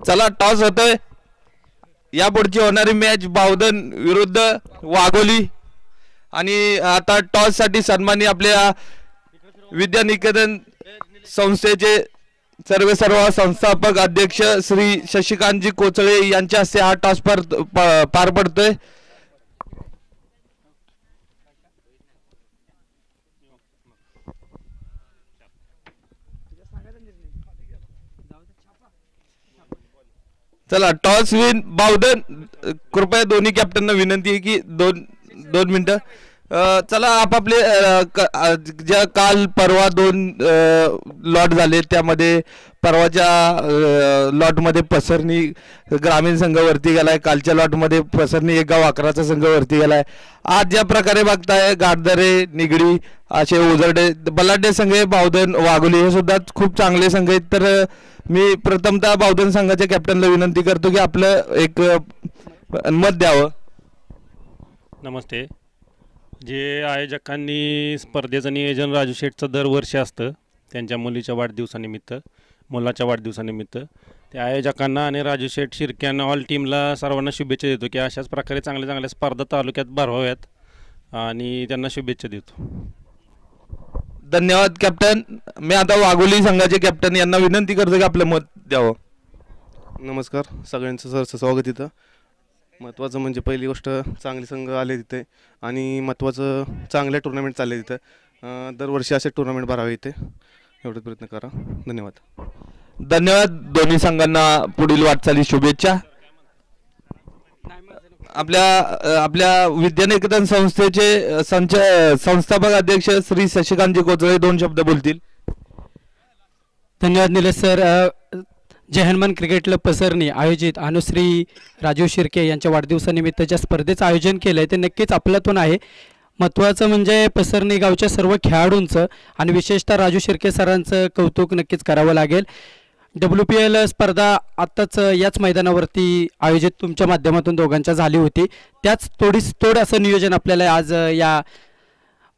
चला टॉस होतोय. या पुढची होणारी मॅच बावधन विरुद्ध वाघोली आणि आता टॉस साठी सन्मानी आपल्या विद्यानिकेतन संस्थेचे सर्व संस्थापक अध्यक्ष श्री शशिकांतजी कोचळे यांच्या हस्ते हा टॉस पार पडतोय. चला टॉस विन बावधन. कृपया दोन्ही कॅप्टनना विनंती आहे की दोन मिनिटं. चला आपापले ज्या काल परवा 2 लॉट झाले त्यामध्ये परवाच्या लॉटमध्ये पसरणी ग्रामीण संघ वरती गेलाय. कालच्या लॉटमध्ये पसरणी 1 गाव 11चा संघ वरती गेलाय. आज ज्या प्रकारे बघताय गाडदरे निगडी असे उजरडे बलाढ्य संघ बावधन वाघोली हे सुद्धा खूप चांगले संघ आहेत. तर मी प्रथमतः बावधन संघाच्या कॅप्टनला विनंती करतो की आपलं एक मत द्यावं. नमस्ते. जे आयोजकांनी स्पर्धेचं नियोजन राजू शेठचं दरवर्षी असतं त्यांच्या मुलाच्या वाढदिवसानिमित्त त्या आयोजकांना आणि राजू शेठ शिर्क्यांना ऑल टीमला सर्वांना शुभेच्छा देतो की अशाच प्रकारे चांगल्या स्पर्धा तालुक्यात भरवाव्यात आणि त्यांना शुभेच्छा देतो. धन्यवाद कॅप्टन. मी आता वाघोली संघाचे कॅप्टन यांना विनंती करतो की आपलं मत द्यावं. नमस्कार सगळ्यांचं सहर्ष स्वागत. इथं महत्त्वाचं म्हणजे पहिली गोष्ट चांगले संघ आले तिथे आणि महत्त्वाचं चांगल्या टुर्नामेंट चालले तिथं. दरवर्षी असे टुर्नामेंट भरावे इथे एवढे प्रयत्न करा. धन्यवाद. धन्यवाद. दोन्ही संघांना पुढील वाटचाली शुभेच्छा. आपल्या विद्यानिकेतन संस्थेचे संस्थापक अध्यक्ष श्री शशिकांतजी कोचळे 2 शब्द बोलतील. धन्यवाद निलेश सर. जय हनुमान क्रिकेट क्लब पसरणी आयोजित अनुश्री राजू शिर्के यांच्या वाढदिवसानिमित्त ज्या स्पर्धेचं आयोजन केलं आहे ते नक्कीच आपल्यातून आहे. महत्त्वाचं म्हणजे पसरणी गावच्या सर्व खेळाडूंचं आणि विशेषतः राजू शिर्के सरांचं कौतुक नक्कीच करावं लागेल. WPL स्पर्धा आत्ताच याच मैदानावरती आयोजित तुमच्या माध्यमातून दोघांच्या झाली होती. त्याच तोड असं नियोजन आपल्याला आज या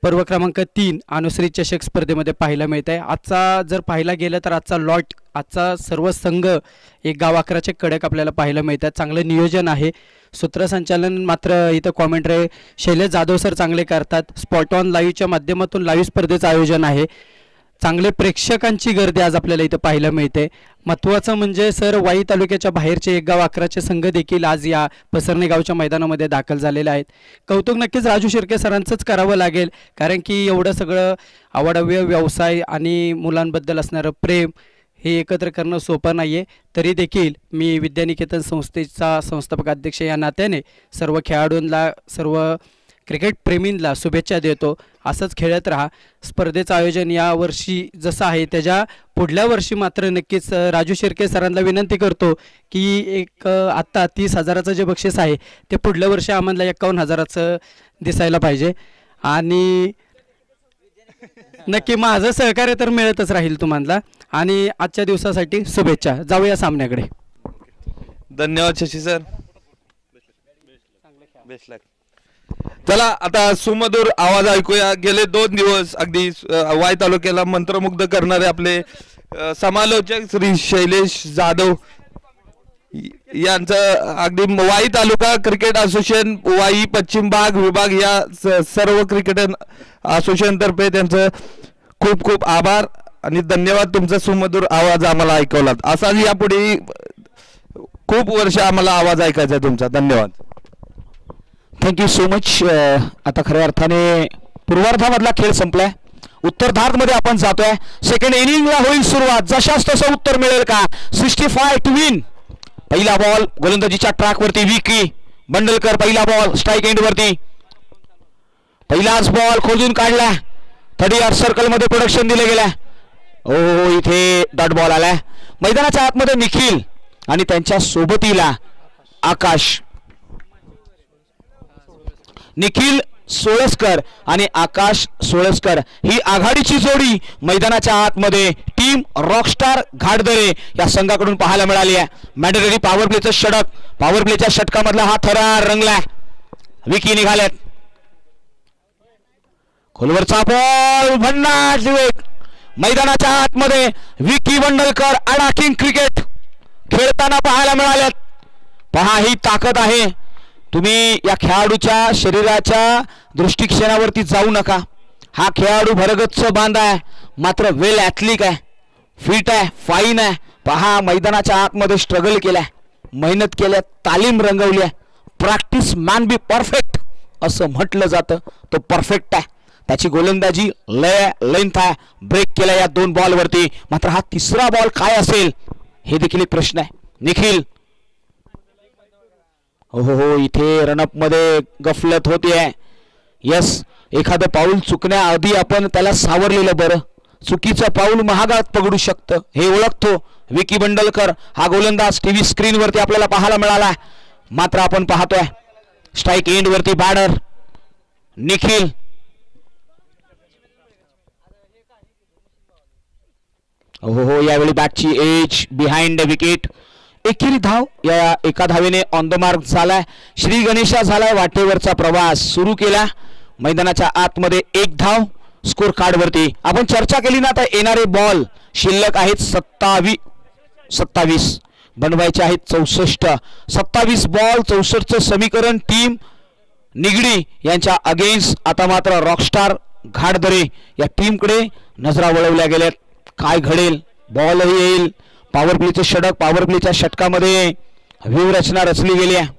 पर्व क्रमांक 3 अनुश्री चषक स्पर्धेमध्ये पाहायला मिळत आहे. आजचा जर पाहायला गेलं तर आजचा लॉट, आजचा सर्व संघ एक गाव 11चे कडक आपल्याला पाहायला मिळतात. चांगलं नियोजन आहे. सूत्रसंचालन मात्र इथं कॉमेंट्री शैलेश जाधव सर चांगले करतात. स्पॉट ऑन लाईव्हच्या माध्यमातून लाईव्ह स्पर्धेचं आयोजन आहे. चांगले प्रेक्षकांची गर्दी आज आपल्याला इथं पाहायला मिळते. महत्त्वाचं म्हणजे सर वाई तालुक्याच्या बाहेरचे एक गाव 11चे संघ देखील आज या पसरणे गावच्या मैदानामध्ये दाखल झालेले आहेत. कौतुक नक्कीच राजू शिर्के सरांचंच करावं लागेल, कारण की एवढं सगळं अवाढव्य व्यवसाय आणि मुलांबद्दल असणारं प्रेम हे एकत्र करणं सोपं नाही आहे. तरी देखील मी विद्यानिकेतन संस्थेचा संस्थापक अध्यक्ष या नात्याने सर्व खेळाडूंना, सर्व क्रिकेट प्रेमींना शुभेच्छा देतो. असंच खेळत राहा. स्पर्धेचं आयोजन यावर्षी जसं आहे त्याच्या पुढल्या वर्षी मात्र नक्कीच राजू शिर्के सरांना विनंती करतो की एक आत्ता 30,000चं जे बक्षीस आहे ते पुढल्या वर्षी आम्हाला 51,000चं दिसायला पाहिजे. आणि नक्की माझं सहकार्य तर मिळतच राहील तुम्हाला. आणि आजच्या दिवसासाठी शुभेच्छा. जाऊया सामन्याकडे. धन्यवाद शशी सर. चला आता सुमधुर आवाज ऐकूया. गेले 2 दिवस अगदी वाई तालुक्याला मंत्रमुग्ध करणारे आपले समालोचक श्री शैलेश जाधव यांचं अगदी वाई तालुका क्रिकेट असोसिएशन वाई पश्चिम भाग विभाग या सर्व क्रिकेट असोसिएशन तर्फे त्यांचं खूप खूप आभार आणि धन्यवाद. तुमचा सुमधुर आवाज आम्हाला ऐकवलात. असाच यापुढे खूप वर्ष आम्हाला आवाज ऐकायचा आहे तुमचा. धन्यवाद. Thank you so much. आता खऱ्या अर्थाने पूर्वार्धामधला खेळ संपलाय. उत्तरार्धामध्ये आपण जातोय. सेकंड इनिंगला होईल सुरुवात. जशाच तसं उत्तर मिळेल का? 65 टू विन. पहिला बॉल गोलंदाजीच्या ट्रॅकवरती विकी बंडलकर. पहिला बॉल स्ट्राईक एंड वरती. पहिलाच बॉल खोदून काढला. 30 यार्ड सर्कल मध्ये प्रोडक्शन दिले गेल्या. ओ इथे डॉट बॉल आलाय. मैदानाच्या आतमध्ये निखिल आणि त्यांच्या सोबतीला आकाश. निखिल सोळसकर आणि आकाश सोळसकर ही आघाडीची जोडी मैदानाच्या आतमध्ये टीम रॉकस्टार घाटदरे या संघाकडून पाहायला मिळाली आहे. मॅन्डेटरी पॉवर प्लेचं षटक. पॉवर प्लेच्या षटकामधला हा थरार रंगलाय. विकी निघाल्यात. खोलवरचा बॉल भन्नाट विवेक. मैदानाच्या आतमध्ये विकी बंडलकर अडाकिंग क्रिकेट खेळताना पाहायला मिळाल्यात. पहा ही ताकद आहे. तुम्ही या खेळाडूच्या शरीराच्या दृष्टिक्षणावरती जाऊ नका. हा खेळाडू भरगच्च बांध आहे, मात्र वेल ॲथलिक आहे, फिट आहे, फाईन आहे. पहा मैदानाच्या आतमध्ये स्ट्रगल केलाय, मेहनत केल्या, तालीम रंगवली आहे. प्रॅक्टिस मॅन बी परफेक्ट असं म्हटलं जातं. तो परफेक्ट आहे. त्याची गोलंदाजी लेंथ आहे. ब्रेक केला या 2 बॉलवरती. मात्र हा 3रा बॉल काय असेल हे देखील एक प्रश्न आहे. निखिल हो इथे रनअप मध्ये गफलत होतीये. यस, एखादं पाऊल चुकण्याआधी आपण त्याला सावरलेलं बरं. चुकीचं पाऊल महागात पकडू शकतं हे ओळखतो विकी बंडलकर. हा गोलंदाज टीव्ही स्क्रीनवरती आपल्याला पाहायला मिळाला. मात्र आपण पाहतोय स्ट्राईक एंड वरती बॅटर निखिल. हो यावेळी बॅटची एज बिहाइंड द विकेट. एकेरी धाव या एका धावेने ऑन द मार्क झालाय. श्री गणेशा झालाय. वाटेवरचा प्रवास सुरू केला. मैदानाच्या आतमध्ये 1 धाव स्कोर कार्ड वरती. आपण चर्चा केली ना, आता येणारे बॉल शिल्लक आहेत 27 बनवायचे आहेत 64. 27 बॉल 64चं समीकरण टीम निगडी यांच्या अगेन्स्ट. आता मात्र रॉकस्टार घाटदरे या टीमकडे नजरा वळवल्या गेल्यात. काय घडेल? बॉलही येईल. पॉवर प्लेचे षटक. पॉवर प्लेच्या षटकामध्ये व्यूहरचना रचली गेली आहे.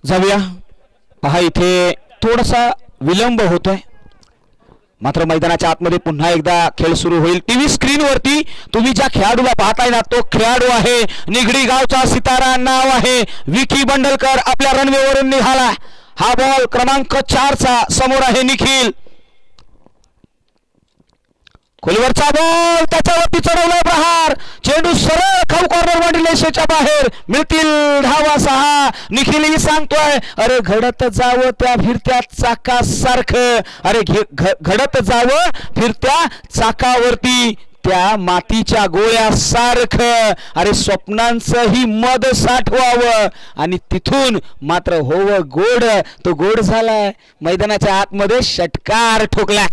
जाऊया. पहा इथे थोडासा विलंब होतोय, मात्र मैदानाच्या आतमध्ये पुन्हा एकदा खेळ सुरू होईल. टीव्ही स्क्रीनवरती तुम्ही ज्या खेळाडूला पाहताय ना, तो खेळाडू आहे निगडी गावचा सितारा. नाव आहे विकी बंडलकर. आपल्या रनवेवरून निघाला. हा बॉल क्रमांक 4चा. समोर आहे निखिल. खोलीवरचा बॉल त्याच्यावरती चढवलाय प्रहार, चेंडू सरळ खाऊ कॉर्नर बाउंड्री रेषेच्या बाहेर, मिळतील धावा 6. निखिलही सांगतोय अरे घडत जावं त्या फिरत्या चाकासारखं, अरे घडत जावं फिरत्या चाकावरती त्या मातीच्या गोळ्यासारखं, अरे स्वप्नांचंही मद साठवावं आणि तिथून मात्र होवं गोड. तो गोड झालाय, मैदानाच्या आतमध्ये षटकार ठोकला.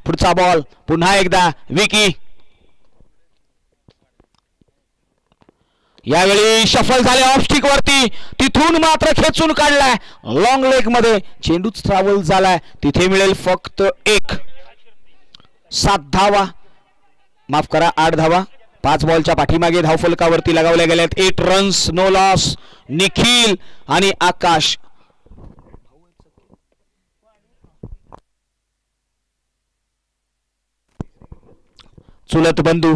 पुढचा बॉल पुन्हा एकदा विकी, यावेळी शफल झाले ऑफ स्टिक वरती, तिथून मात्र खेचून काढलाय लॉंग लेग मध्ये, चेंडूच ट्रॅव्हल झालाय, तिथे मिळेल फक्त 1. 7 धावा, माफ करा 8 धावा. 5 बॉलच्या पाठीमागे धावफलकावरती लगावल्या गेल्यात 8 रन्स, नो लॉस. निखिल आणि आकाश चुलत बंधू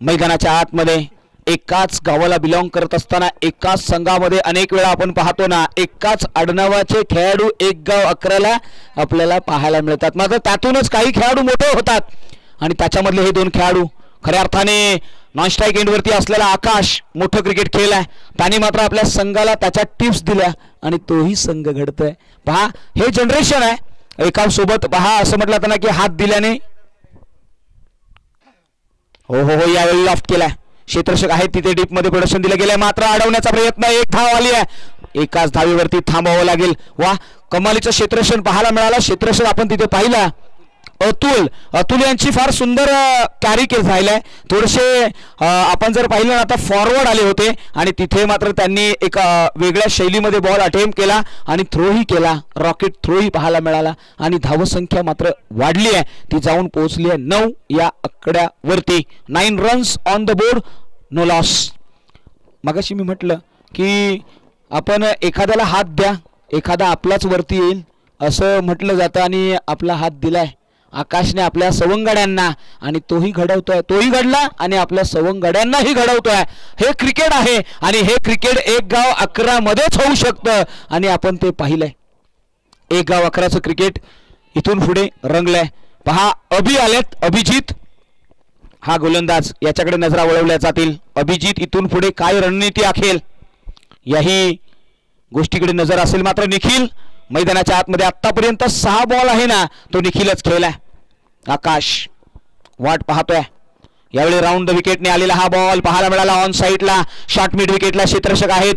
मैदानाच्या आतमध्ये एकाच गावाला बिलॉंग करत असताना एकाच संघामध्ये अनेक वेळा आपण पाहतो ना, एकाच आडनावाचे खेळाडू एक गाव 11ला आपल्याला पाहायला मिळतात. मात्र त्यातूनच काही खेळाडू मोठे होतात आणि त्याच्यामधले हे 2 खेळाडू खऱ्या अर्थाने नॉन स्ट्राईक एंडवरती असलेला आकाश मोठं क्रिकेट खेळलाय, त्याने मात्र आपल्या संघाला त्याच्या टिप्स दिल्या आणि तोही संघ घडतोय. पहा हे जनरेशन आहे, एका सोबत पहा असं म्हटलं त्यांना की हात दिल्याने हो हो हो यावेळी लॉफ्ट केलाय, क्षेत्ररक्षक आहेत तिथे डीप मध्ये प्रोडक्शन दिलं गेलंय, मात्र अडवण्याचा प्रयत्न, 1 धाव आली आहे, एकाच धावेवरती थांबावं लागेल. वा कमालीचं क्षेत्ररक्षण पाहायला मिळालं. क्षेत्ररक्षक आपण तिथे पाहिला अतुल यांची फार सुंदर कॅरी केस झालाय. थोडेसे आपण जर पाहिलं ना आता फॉरवर्ड आले होते आणि तिथे मात्र त्यांनी एक वेगळ्या शैलीमध्ये बॉल अटेम्प्ट केला आणि थ्रोही केला, रॉकेट थ्रोही पाहायला मिळाला आणि धावसंख्या मात्र वाढली आहे, ती जाऊन पोहोचली आहे 9 या आकड्यावरती. 9 runs on the board, no loss. मगाशी मी म्हटलं की आपण एखाद्याला हात द्या, एखादा आपलाच वरती येईल असं म्हटलं जातं आणि आपला हात दिलाय आकाशने आपल्या सवंगड्यांना आणि तोही घडवतोय, तोही घडला आणि आपल्या सवंगड्यांनाही घडवतोय. हे क्रिकेट आहे आणि हे क्रिकेट 1 गाव 11 मध्येच होऊ शकतं आणि आपण ते पाहिलंय. 1 गाव 11चं क्रिकेट इथून पुढे रंगलंय. पहा अभि आलेत, अभिजित हा गोलंदाज, याच्याकडे नजरा वळवल्या जातील. अभिजित इथून पुढे काय रणनीती आखेल याही गोष्टीकडे नजर असेल. मात्र निखिल मैदानाच्या आतमध्ये आतापर्यंत 6 बॉल आहे ना तो निखिलच खेळलाय. आकाश वाट पाहतोय, यावेळी राऊंड द विकेटने आलेला हा बॉल पाहायला मिळाला ऑन साईडला. शॉर्ट मिड विकेटला क्षेत्ररक्षक आहेत,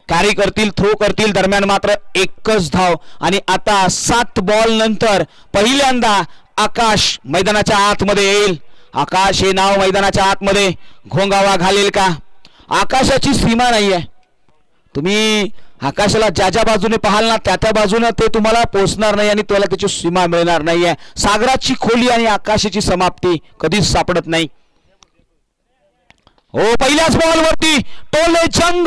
कॅरी करतील, थ्रो करतील, दरम्यान मात्र 1च धाव. आणि आता 7 बॉल नंतर पहिल्यांदा आकाश मैदानाच्या आतमध्ये येईल. आकाश हे नाव मैदानाच्या आतमध्ये घोंगावा घालेल का? आकाशाची सीमा नाहीये, तुम्ही आकाशाला ज्या ज्या बाजूने पाहाल ना त्या त्या बाजूने ते तुम्हाला पोहोचणार नाही आणि त्याला त्याची सीमा मिळणार नाहीये. सागराची खोली आणि आकाशाची समाप्ती कधीच सापडत नाही. हो पहिल्याच बॉल वरती टोले जंग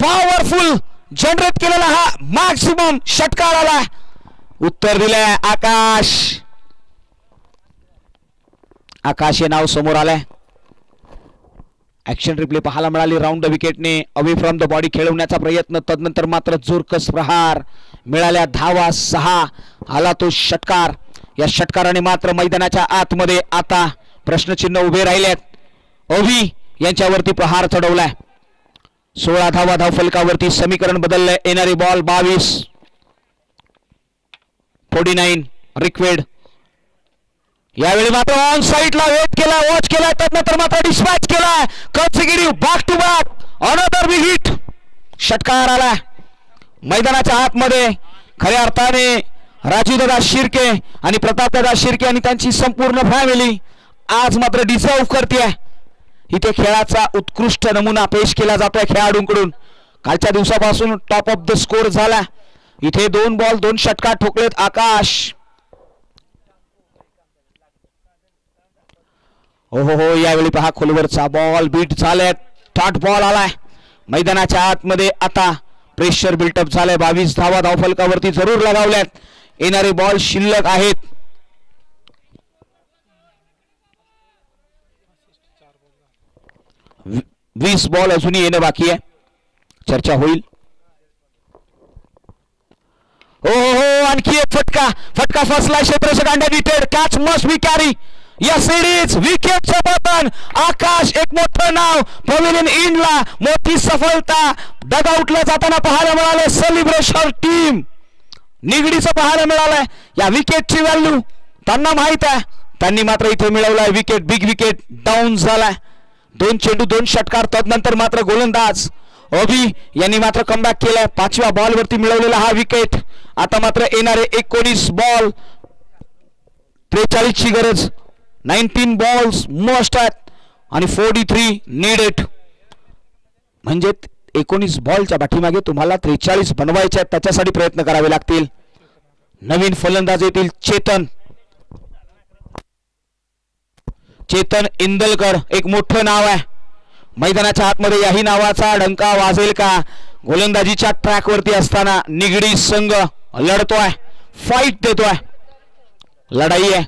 पॉवरफुल जनरेट केलेला हा मॅक्सिमम षटकार आला. उत्तर दिलंय आकाश. आकाश हे नाव समोर आलंय. ऍक्शन रिप्ले पाहायला मिळाली राऊंड द विकेटने अवे फ्रॉम द बॉडी खेळवण्याचा प्रयत्न, तदनंतर मात्र जोरकस प्रहार, मिळाल्या धावा 6, आला तो षटकार. या षटकाराने मात्र मैदानाच्या आतमध्ये आता प्रश्नचिन्ह उभे राहिलेत. अवी यांच्यावरती प्रहार चढवलाय. 16 धावा धावफलकावरती समीकरण बदललंय. येणारी बॉल 22, 49 रिक्वेड. यावेळी मात्र ऑन साईडला वेट केला, वॉच केला, त्यानंतर मात्र डिस्पॅच केला. Consecutive back to back another big hit. षटकार आला मैदानाच्या आतमध्ये. खऱ्या अर्थाने राजूदादा शिर्के आणि प्रतापदादा शिर्के आणि त्यांची संपूर्ण फॅमिली आज मात्र डिझर्व करते. इथे खेळाचा उत्कृष्ट नमुना पेश केला जातोय खेळाडूंकडून. कालच्या दिवसापासून टॉप ऑफ द स्कोर झाला. इथे 2 बॉल 2 षटकार ठोकलेत आकाश. हो हो हो यावेळी पहा खोलवरचा बॉल बीट झालाय. डॉट बॉल आलाय मैदानाच्या आतमध्ये. आता प्रेशर बिल्टअप झालंय. 22 धावा धावफलकावरती जरूर लगावल्यात. येणारे बॉल शिल्लक आहेत. वी 20 बॉल अजूनही येणं बाकी आहे. चर्चा होईल. हो हो हो आणखी एक फटका फसला. क्षेत्ररक्षक अंडरडिटेड. Catch must be carry. या सिरीज विकेटचं पतन. आकाश एक मोठं नाव. पवेलियन इंडला मोठी सफलता डगआउटला जाताना पाहायला मिळाले. सेलिब्रेशन टीम निगडीचं पाहायला मिळालंय. या विकेटची व्हॅल्यू त्यांना माहित आहे. त्यांनी मात्र इथे मिळवलाय विकेट. बिग विकेट डाऊन झालाय. 2 चेंडू 2 षटकार. तदनंतर मात्र गोलंदाज ओबी यांनी मात्र कमबॅक केलाय. 5व्या बॉलवरती मिळवलेला हा विकेट. आता मात्र येणारे 19 बॉल 43 ची गरज. 19 बॉल्स मस्ट आहेत आणि 43 नीडेड. म्हणजे 19 बॉलच्या पाठीमागे तुम्हाला 43 बनवायचे आहेत. त्याच्यासाठी प्रयत्न करावे लागतील. नवीन फलंदाज येतील. चेतन इंदलकर एक मोठं नाव आहे मैदानाच्या आतमध्ये. याही नावाचा डंका वाजेल का? गोलंदाजीच्या ट्रॅकवरती असताना निगडी संघ लढतोय. फाईट देतोय. लढाई आहे.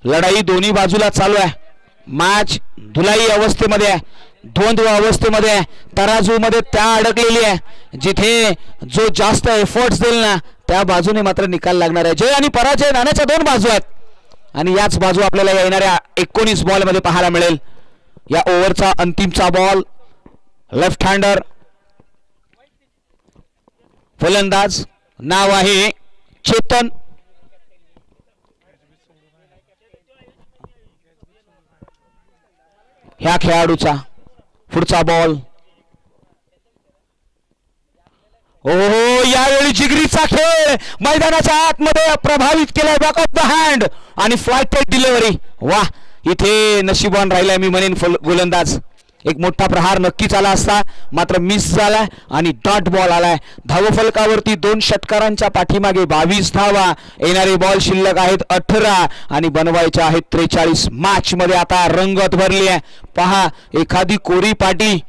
लढाई दोन्ही बाजूला चालू आहे. मॅच धुलाई अवस्थेमध्ये आहे. द्वंद्व अवस्थेमध्ये आहे. तराजूमध्ये त्या अडकलेली आहे. जिथे जो जास्त एफर्ट्स देईल ना त्या बाजूने मात्र निकाल लागणार आहे. जय आणि पराजय नाण्याच्या 2 बाजू आहेत आणि याच बाजू आपल्याला येणाऱ्या 19 बॉल मध्ये पाहायला मिळेल. या ओव्हरचा अंतिमचा बॉल. लेफ्ट हँडर फलंदाज नाव आहे चेतन. ह्या खेळाडूचा पुढचा बॉल. ओहो यावेळी जिगरीचा खेळ मैदानाच्या आतमध्ये प्रभावित केलाय. बॅक ऑफ द हँड आणि फ्लायटेड डिलिव्हरी. वाह इथे नशिबान राहिलाय मी म्हणेन गोलंदाज. एक मोठा प्रहार नक्कीच आला असता मात्र मिस झालाय आणि डॉट बॉल आलाय. धावफलकावरती 2 षटकारांच्या पाठीमागे 22 धावा. येणारे बॉल शिल्लक आहेत 18 आणि बनवायचे आहेत 43. मॅच मध्ये आता रंगत भरली आहे. पहा एखादी कोरी पाटी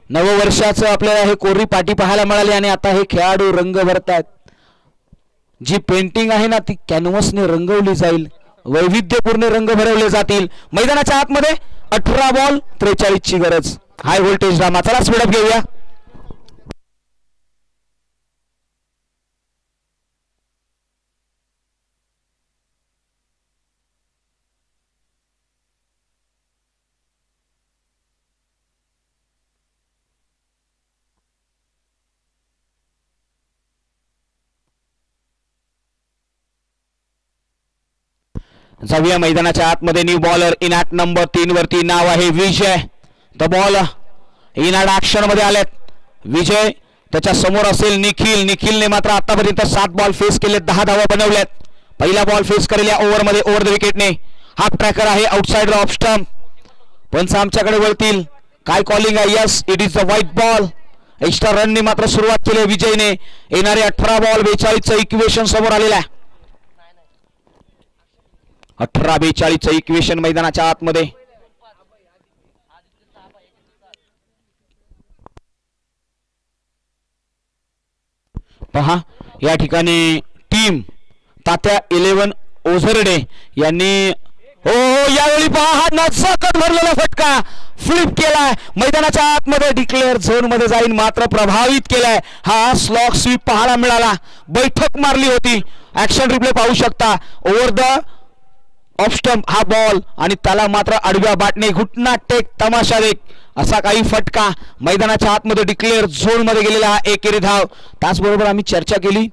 नववर्षाचं आपल्याला हे कोरी पाटी पाहायला मिळाली आणि आता हे खेळाडू रंग भरतायत. जी पेंटिंग आहे ना ती कॅनव्हासने रंगवली जाईल. वैविध्यपूर्ण रंग भरवले जातील. मैदानाच्या आतमध्ये 18 बॉल 43 ची गरज. High voltage drama. चला स्पीडअप घेऊया. जाऊया मैदानाच्या आतमध्ये. New bowler in at number 3 वरती नाव आहे Vijay. The ball in at action मध्ये आलेत. विजय त्याच्या समोर असेल निखिल. निखिलने मात्र आतापर्यंत 7 बॉल फेस केले. 10 धावा बनवल्यात. पहिला बॉल फेस करेल ओव्हर मध्ये ओव्हर द विकेटने. हाफ ट्रॅकर आहे आउटसाइड ऑफ स्टंप. पंच आमच्याकडे वळतील. काय कॉलिंग आहे? Yes it is the wide ball. Extra रनने मात्र सुरुवात केली विजयने. येणारे 18 बॉल 42चं इक्वेशन समोर आलेलं आहे. 18-42चं इक्वेशन मैदानाच्या आतमध्ये. पहा या ठिकाणी टीम तात्या 11 ओझरडे यांनी यावेळी पहा हा नचकत भरलेला फटका फ्लिप केलाय. मैदानाच्या आतमध्ये डिक्लेअर झोन मध्ये जाईन मात्र प्रभावित केलाय. हा स्लॉग स्वीप पाहायला मिळाला. बैठक मारली होती. ऍक्शन रिप्ले पाहू शकता. ओव्हर द ऑफ स्टंप हा बॉल आणि त्याला मात्र आडव्या बॅटने घुटना टेक तमाशा देख असा काही फटका. मैदानाच्या आतमध्ये डिक्लेअर झोन मध्ये गेलेला हा एकेरी धाव. त्याचबरोबर आम्ही चर्चा केली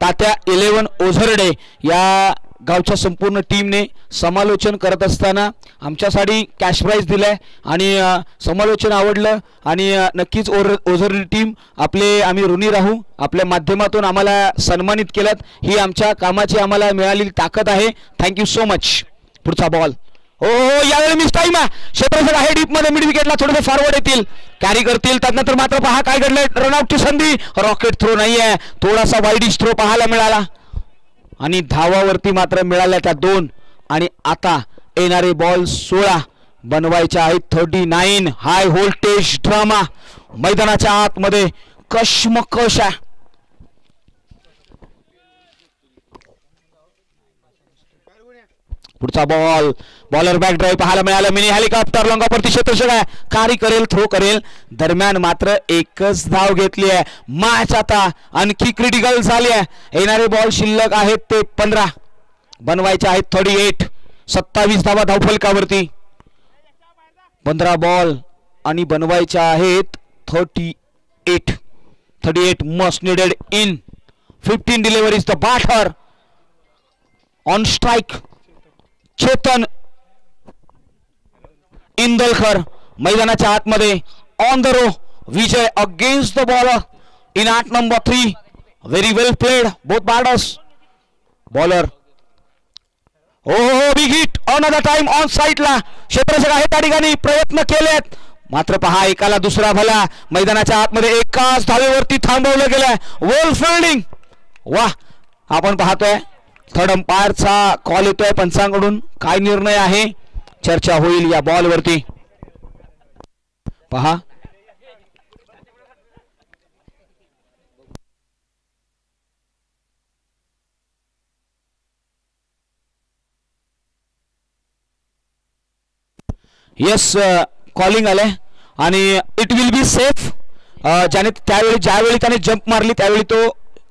तात्या 11 ओझरडे या गावच्या संपूर्ण टीमने समालोचन करत असताना आमच्यासाठी कॅश प्राइज दिलाय आणि समालोचन आवडलं आणि नक्कीच ओझरडे टीम आपले आम्ही ऋणी राहू. आपल्या माध्यमातून आम्हाला सन्मानित केलं. ही आमच्या कामाची आम्हाला मिळालेली ताकद आहे. Thank you so much. पुढचा बॉल. यावेळी मिस टाइम आहे. क्षेत्रफळ आहे डीप मध्ये. मिड विकेटला थोडे फॉरवर्ड येतील. कॅरी करतील. त्यानंतर मात्र पहा काय घडलंय. रनआउटची संधी. रॉकेट थ्रो नाहीये. थोडासा वाईडिश थ्रो पाहायला मिळाला आणि धावावरती मात्र मिळाल्या त्या 2 आणि आता येणारे बॉल 16 बनवायचे आहेत 39. हाय व्होल्टेज ड्रामा मैदानाच्या आतमध्ये कश्मकश आहे. पुढचा बॉल. बॉलर बॅक ड्राईव्ह पाहायला मिळाला. मिनी हेलिकॉप्टर लॉंगावरती क्षेत्ररक्षक आहे. कारी करेल थ्रो करेल. दरम्यान मात्र एकच धाव घेतली आहे. मॅच आता आणखी क्रिटिकल झाली आहे. येणारे बॉल शिल्लक आहेत ते 15 बनवायचे आहेत 38. 27 धावा धावफलकावरती. 15 बॉल आणि बनवायच्या आहेत 38 must needed in. 15 deliveries. The batter on strike Chetan Indalkar मैदानाच्या आतमध्ये on the row. Vijay against the bowler in at number 3. Very well played both batters. Bowler हो big hit on the time on साईडला. क्षेत्ररक्षक आहे त्या ठिकाणी प्रयत्न केलेत मात्र पहा एकाला दुसरा भला. मैदानाच्या आतमध्ये एकाच धावेवरती थांबवलं गेलंय. वेल फिल्डिंग. वाह आपण पाहतोय थर्ड अंपायरचा कॉल येतोय पंचांकडून. काय निर्णय आहे चर्चा होईल या बॉलवरती. पहा येस कॉलिंग आलंय आणि इट विल बी सेफ. ज्याने ज्यावेळी त्याने जंप मारली त्यावेळी तो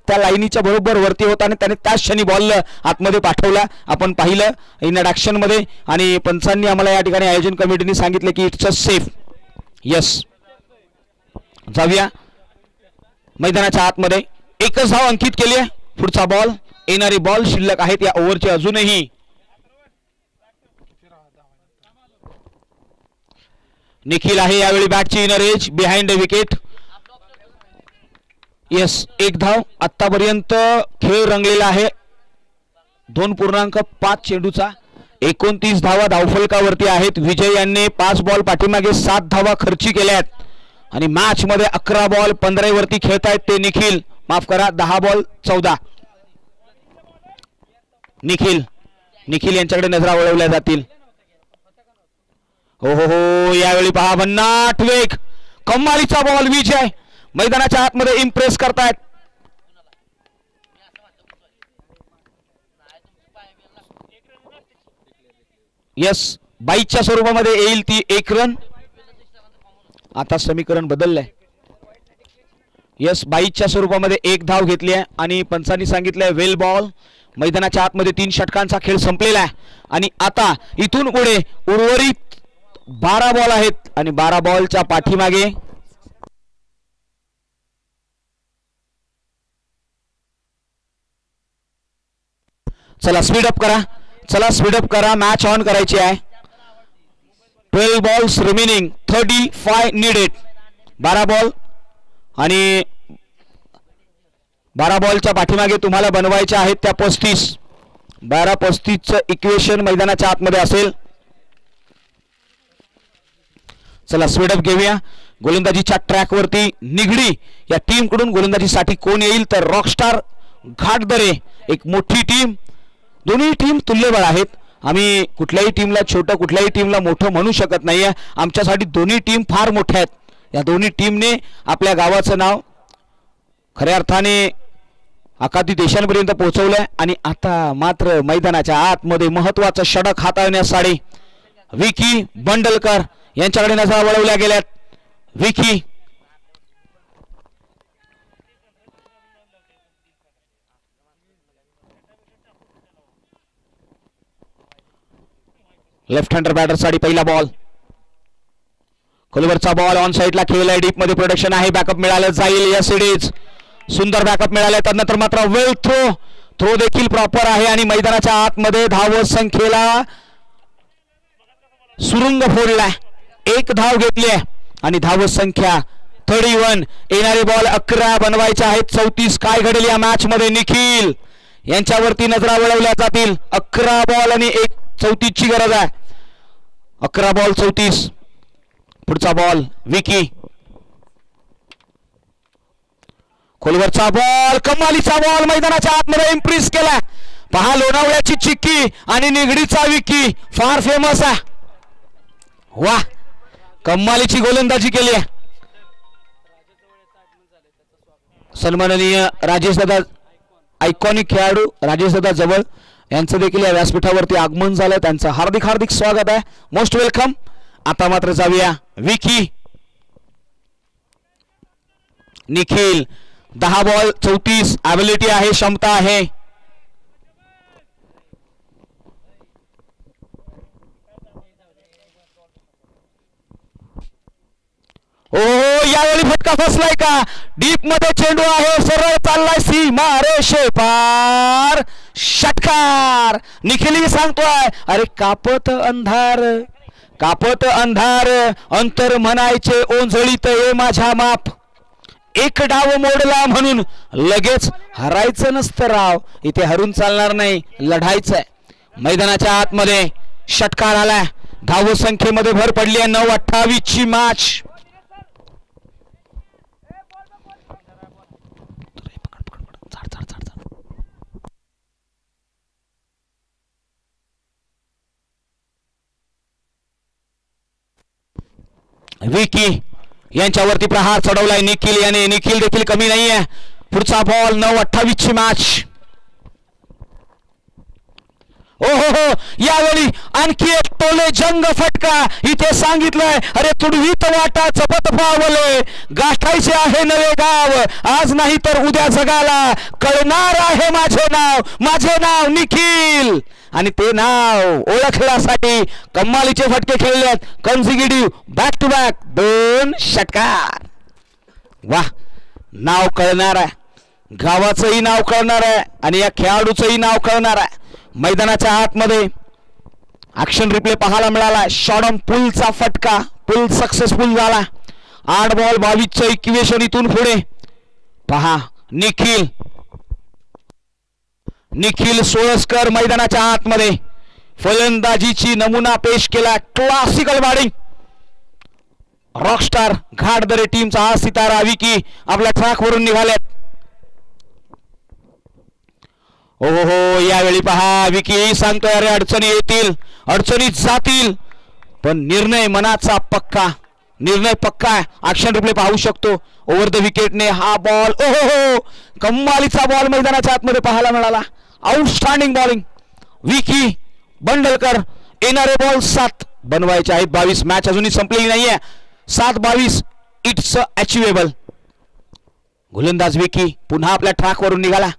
त्या लाईनीच्या बरोबर वरती होता आणि त्याने त्याच क्षणी बॉल आतमध्ये पाठवला. आपण पाहिलं इन ॲक्शन मध्ये आणि पंचांनी आम्हाला या ठिकाणी आयोजन कमिटीने सांगितले की इट्स अ सेफ. येस जाऊया मैदानाच्या आतमध्ये. एकच धाव अंकित केली आहे. पुढचा बॉल येणारी बॉल शिल्लक आहेत या ओव्हरचे अजूनही. निखिल आहे यावेळी बॅटची inner edge behind the wicket. Yes एक धाव. आतापर्यंत खेळ रंगलेला आहे 2.5 चेंडूचा. 29 धावा धावफलकावरती आहेत. विजय यांनी 5 बॉल पाठीमागे 7 धावा खर्ची केल्या आहेत आणि मॅच मध्ये 11 बॉल 15 वरती खेळतायत ते निखिल. माफ करा 10 बॉल 14. निखिल यांच्याकडे नजरा वळवल्या जातील. हो हो हो यावेळी पहा भन्नाट वेग. कमालीचा बॉल. विजय मैदानाच्या आतमध्ये इम्प्रेस करतायत. यस 22च्या स्वरूपामध्ये येईल ती 1 रन. आता समीकरण बदललंय. यस 22च्या स्वरूपामध्ये 1 धाव घेतली आहे आणि पंचांनी सांगितलंय वेल बॉल. मैदानाच्या आतमध्ये 3 षटकांचा खेळ संपलेला आहे आणि आता इथून पुढे उर्वरित 12 बॉल आहेत आणि 12 बॉलच्या पाठीमागे चला स्पीडअप करा. मॅच ऑन करायची आहे. 12 बॉल्स रिमेनिंग 35 नीडेड. 12 बॉल आणि 12 बॉलच्या पाठीमागे तुम्हाला बनवायच्या आहेत त्या 35. 12-35चं इक्वेशन मैदानाच्या आतमध्ये असेल. चला स्पीडअप घेऊया. गोलंदाजीच्या ट्रॅकवरती निगडी या टीम कडून गोलंदाजीसाठी कोण येईल तर रॉकस्टार घाटदरे. एक मोठी टीम. दोन्ही टीम तुल्यबळ आहेत. आम्ही कुठल्याही टीमला छोटं कुठल्याही टीमला मोठं म्हणू शकत नाहीये. आमच्यासाठी दोन्ही टीम फार मोठ्या आहेत. या दोन्ही टीमने आपल्या गावाचं नाव खऱ्या अर्थाने आखाती देशांपर्यंत पोहोचवलंय आणि आता मात्र मैदानाच्या आतमध्ये महत्वाचं षटक हाताळण्यासाठी विकी बंडलकर यांच्याकडे नजरा वळवल्या गेल्यात. विकी लेफ्ट हँडर बॅटर साठी पहिला बॉल. खोलवरचा बॉल ऑन साइडला खेळलाय. डीप मध्ये प्रोडक्शन आहे. बॅकअप मिळालं जाईल. Yes it is. सुंदर बॅकअप मिळालाय. त्यानंतर मात्र वेल थ्रो देखील प्रॉपर आहे आणि मैदानाच्या आतमध्ये धाव संख्येला सुरुंग फोडलाय. 1 धाव घेतली आहे आणि धाव संख्या 31. येणारे बॉल 11 बनवायचे आहेत. 34. काय घडेल या मॅच मध्ये निखिल यांच्यावरती नजरा वळवल्या जातील. 11 बॉल आणि 34 ची गरज आहे. 11 बॉल 34. पुढचा बॉल विकी. खोलवरचा बॉल कमालीचा बॉल मैदानाच्या आतमध्ये इम्प्रेस केला. पहा लोणावळ्याची चिक्की आणि निगडीचा विकी फार फेमस आहे. वाह कमालीची गोलंदाजी केली आहे. सन्माननीय राजेश दादा आयकॉनिक खेळाडू राजेश दादा जवळ यांचं देखील या व्यासपीठावरती आगमन झालं. त्यांचं हार्दिक हार्दिक स्वागत आहे. Most welcome. आता मात्र जाऊया विकी. निखिल 10 बॉल 34. ॲबिलिटी आहे. क्षमता आहे. ओ यावेळी फटका फसलाय का? डीप मध्ये चेंडू आहे, सरळ चाललाय सीमा रेषे पार, षटकार. निखिलही सांगतोय अरे कापत अंधार, कापत अंधार, अंतर म्हणायचे ओंजळीत ये माझ्या माप. एक डाव मोडला म्हणून लगेच हरायचं नसतं राव, इथे हरून चालणार नाही, लढायचंय. मैदानाच्या आतमध्ये षटकार आलाय, धाव संख्येमध्ये भर पडली आहे. 9-28 ची मॅच. विकी यांच्यावरती प्रहार चढवलाय निखिल याने. निखिल देखील कमी नाहीये. पुढचा बॉल. 9-28 ची मॅच. ओहो यावेळी आणखी एक टोले जंग फटका. इथे सांगितलंय अरे तुडवीत वाटा चपत पावले, गाठायचे आहे नवे गाव, आज नाही तर उद्या जगाला कळणार आहे माझे नाव. माझे नाव निखिल आणि ते नाव ओळखण्यासाठी कमालीचे फटके खेळलेत. कन्झिक्युटिव्ह बॅक टू बॅक 2 षटकार. वाह, नाव कळणार आहे, गावाचंही नाव कळणार आहे आणि या खेळाडूचंही नाव कळणार आहे. मैदानाच्या आतमध्ये ऍक्शन रिप्ले पाहायला मिळाला. शॉट ऑन पुलचा फटका, पुल सक्सेसफुल झाला. 8 बॉल 22चं इक्वेशन इथून पुढे पहा. निखिल सोळसकर मैदानाच्या आतमध्ये फलंदाजीची नमुना पेश केला. Classical batting. रॉकस्टार घाटदरे टीमचा हा सितारा विकी आपल्या ट्रॅकवरून निघाल्यात. ओहो यावेळी पहा विकी सांगतोय अरे अडचणी येतील, अडचणीत जातील, पण निर्णय मनाचा पक्का, निर्णय पक्का आहे. ऍक्शन रिप्ले पाहू शकतो. ओव्हर द विकेटने हा बॉल. ओहो कमालीचा बॉल मैदानाच्या आतमध्ये पाहायला मिळाला. Outstanding bowling Vicky Bandalkar. येणारे बॉल 7 बनवायचे आहेत. 22. मॅच अजूनही संपलेली नाहीये. 7-22 इट्स अचिवेबल. गोलंदाज विकी पुन्हा आपल्या ट्रॅकवरून निघाला.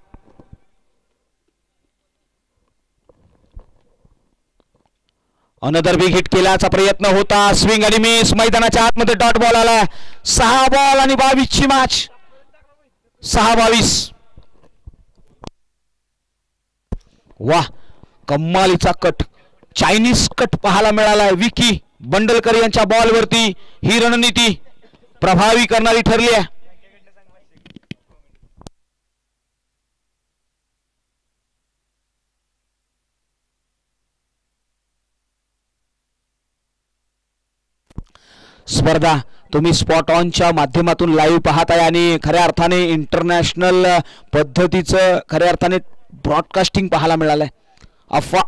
अनदर बिग हिट केल्याचा प्रयत्न होता. स्विंग आणि मिस. मैदानाच्या आतमध्ये डॉट बॉल आला. 6 बॉल आणि 22 ची मॅच. 6-22. वाह कमालीचा कट, चायनीज कट पाहायला मिळाला. विकी बंडलकर यांच्या बॉलवरती ही रणनीती प्रभावी करणारी ठरली आहे. स्पर्धा तुम्ही स्पॉट ऑनच्या माध्यमातून लाईव्ह पाहताय आणि खऱ्या अर्थाने इंटरनॅशनल पद्धतीचं खऱ्या अर्थाने ब्रॉडकास्टिंग पाहायला मिळालंय.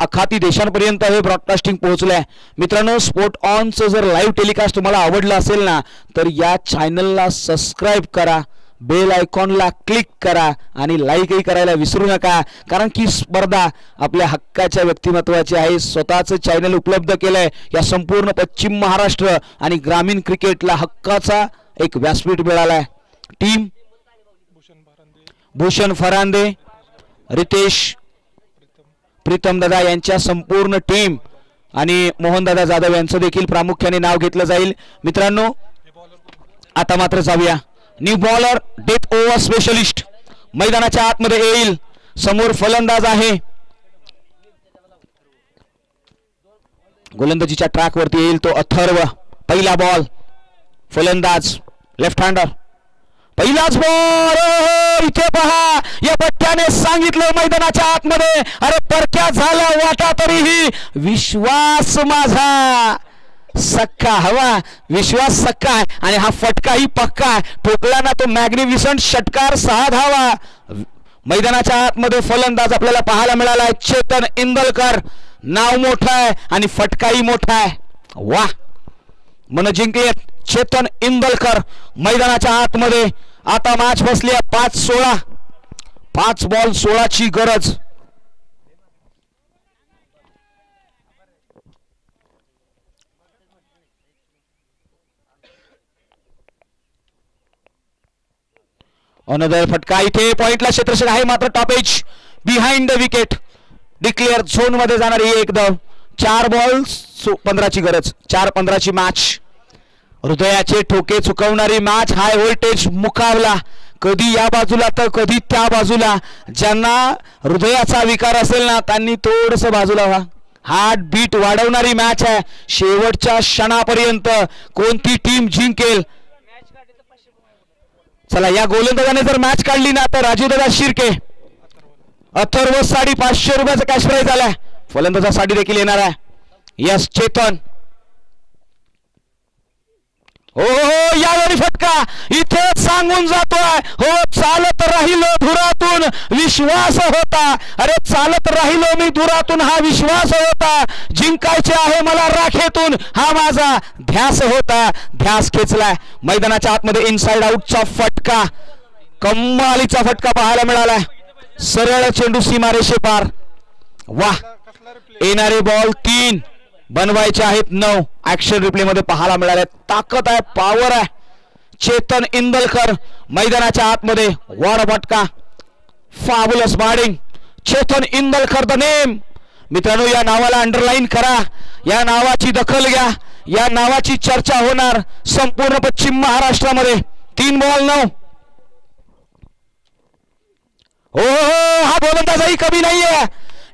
अखाती देशांपर्यंत हे ब्रॉडकास्टिंग पोहोचलंय. मित्रांनो स्पोर्ट ऑनचं जर लाईव्ह टेलिकास्ट तुम्हाला आवडलं असेल ना तर या चॅनलला सबस्क्राईब करा, बेल आयकॉनला क्लिक करा आणि लाईकही करायला विसरू नका. कारण की स्पर्धा आपल्या हक्काच्या व्यक्तिमत्वाची आहे. स्वतःचं चॅनल उपलब्ध केलंय. या संपूर्ण पश्चिम महाराष्ट्र आणि ग्रामीण क्रिकेटला हक्काचा एक व्यासपीठ मिळालाय. टीम भूषण फरांदे, रितेश, प्रीतम दादा यांच्या संपूर्ण टीम आणि मोहनदादा जाधव यांचं देखील प्रामुख्याने नाव घेतलं जाईल. मित्रांनो आता मात्र जाऊया. New bowler death over specialist मैदानाच्या आतमध्ये येईल. समोर फलंदाज आहे. गोलंदाजीच्या ट्रॅक वरती येईल तो अथर्व. पहिला बॉल. फलंदाज लेफ्ट हँडर. पहिलाच बॉल. इथे पहा या पट्ट्याने सांगितलं मैदानाच्या आतमध्ये अरे परक्या झाल्या वाटा तरीही विश्वास माझा सक्का हवा. विश्वास सक्का आहे आणि हा फटकाही पक्का आहे. ठोकला ना तो मॅग्निफिसंट षटकार. 6 धावा. मैदानाच्या आतमध्ये फलंदाज आपल्याला पाहायला मिळाला आहे चेतन इंदलकर. नाव मोठं आहे आणि फटकाही मोठा आहे. वाह मन जिंकलेत चेतन इंदलकर. मैदानाच्या आतमध्ये आता मॅच बसली आहे 5-16. 5 बॉल 16 ची गरज. अनदर फटका. इथे पॉइंटला क्षेत्ररक्षक आहे मात्र topaz behind the wicket. Declare zone मध्ये जाणारी एक धाव. 4 बॉल 15 ची गरज. 4-15 ची मॅच. हृदयाचे ठोके चुकवणारी मॅच, हाय व्होल्टेज मुकाबला, कधी या बाजूला तर कधी त्या बाजूला. ज्यांना हृदयाचा विकार असेल ना त्यांनी थोडंसं बाजूला व्हा. हार्ट बीट वाढवणारी मॅच आहे. शेवटच्या क्षणापर्यंत कोणती टीम जिंकेल. चला या गोलंदाजाने जर मॅच काढली ना तर राजूदादा शिर्के अथर्व साठी 500 रुपयाचा कॅश प्राइज आलाय. फलंदाजासाठी देखील येणार आहे. यस चेतन, हो हो यावेळी फटका इथे सांगून जातोय. हो चालत राहिलो धुरातून विश्वास होता, अरे चालत राहिलो मी धुरातून हा विश्वास होता, जिंकायचे आहे मला राखेतून हा माझा ध्यास होता. ध्यास खेचलाय. मैदानाच्या आतमध्ये इनसाइड आउटचा फटका, कमालीचा फटका पाहायला मिळालाय. सरळ चेंडू सीमारेषे पार. वाह, येणारे बॉल 3 बनवायचे आहेत 9. ऍक्शन रिप्ले मध्ये पाहायला मिळाले. ताकद आहे, पॉवर आहे. चेतन इंदलकर मैदानाच्या आतमध्ये वार फटका, fabulous batting. Chetan Indalkar the name. मित्रांनो या नावाला अंडरलाईन करा, या नावाची दखल घ्या, या नावाची चर्चा होणार संपूर्ण पश्चिम महाराष्ट्रामध्ये. 3 बॉल 9. हो हा गोलंदाजही कमी नाहीये.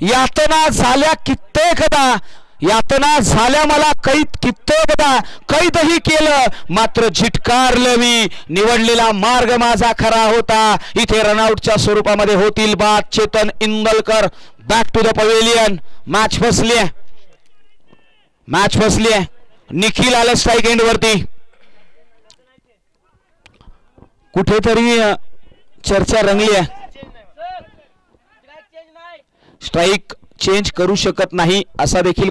यातना झाल्या कित्येकदा, यातना झाल्या मला कित्येकदा, कैदही केलं मात्र झिटकारलं मी. निवडलेला मार्ग माझा खरा होता. इथे रनआउटच्या स्वरूपामध्ये होतील बाद. Chetan Indalkar back to the pavilion. Match फसली आहे, मॅच फसली आहे. निखिल आले स्ट्राईक एंड वरती. कुठेतरी चर्चा रंगली आहे. स्ट्राईक चेंज करू शकत नाही असा देखील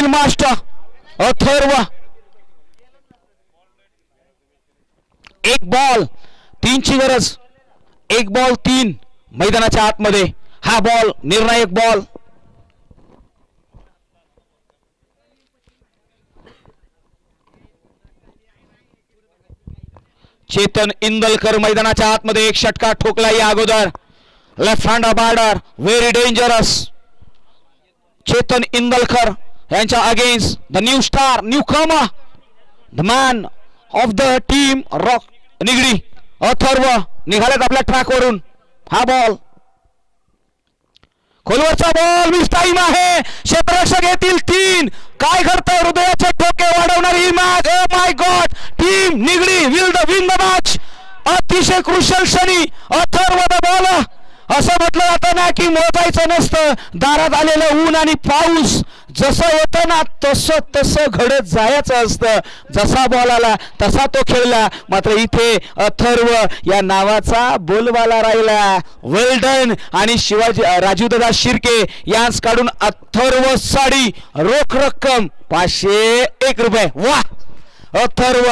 मास्टर अथर्व, एक बॉल 3ची गरज, 1 बॉल 3 मैदानाच्या आतमध्ये. हा बॉल निर्णायक बॉल. चेतन इंदलकर मैदानाच्या आतमध्ये एक षटका ठोकला या अगोदर. Left hand border very dangerous. Chetan Indalkar यांच्या against the new star, new comer, the man of the team rock Nigdi Atharva निघालेत आपल्या ट्रॅकवरून. हा बॉल खोलवरचा बॉल, मिस टाइम आहे. क्षेत्ररक्षक येतील 3. काय घडतंय? हृदयाचे ठोके वाढवणारी ही match. Oh my God, team Nigdi will win the match. अतिशय क्रुशल क्षणी अथर्व द बॉल. असं म्हटलं जातं ना की मोजायचं नसतं, दारात आलेलं ऊन आणि पाऊस जसं होतं ना तसं तसं घडत जायचं असतं. जसा बॉल आला तसा तो खेळला. मात्र इथे अथर्व या नावाचा बोलबाला राहिला. वेल डन. आणि शिवाजी राजूदादा शिर्के यांस काढून अथर्व साडी रोख रक्कम 501 रुपये. वा अथर्व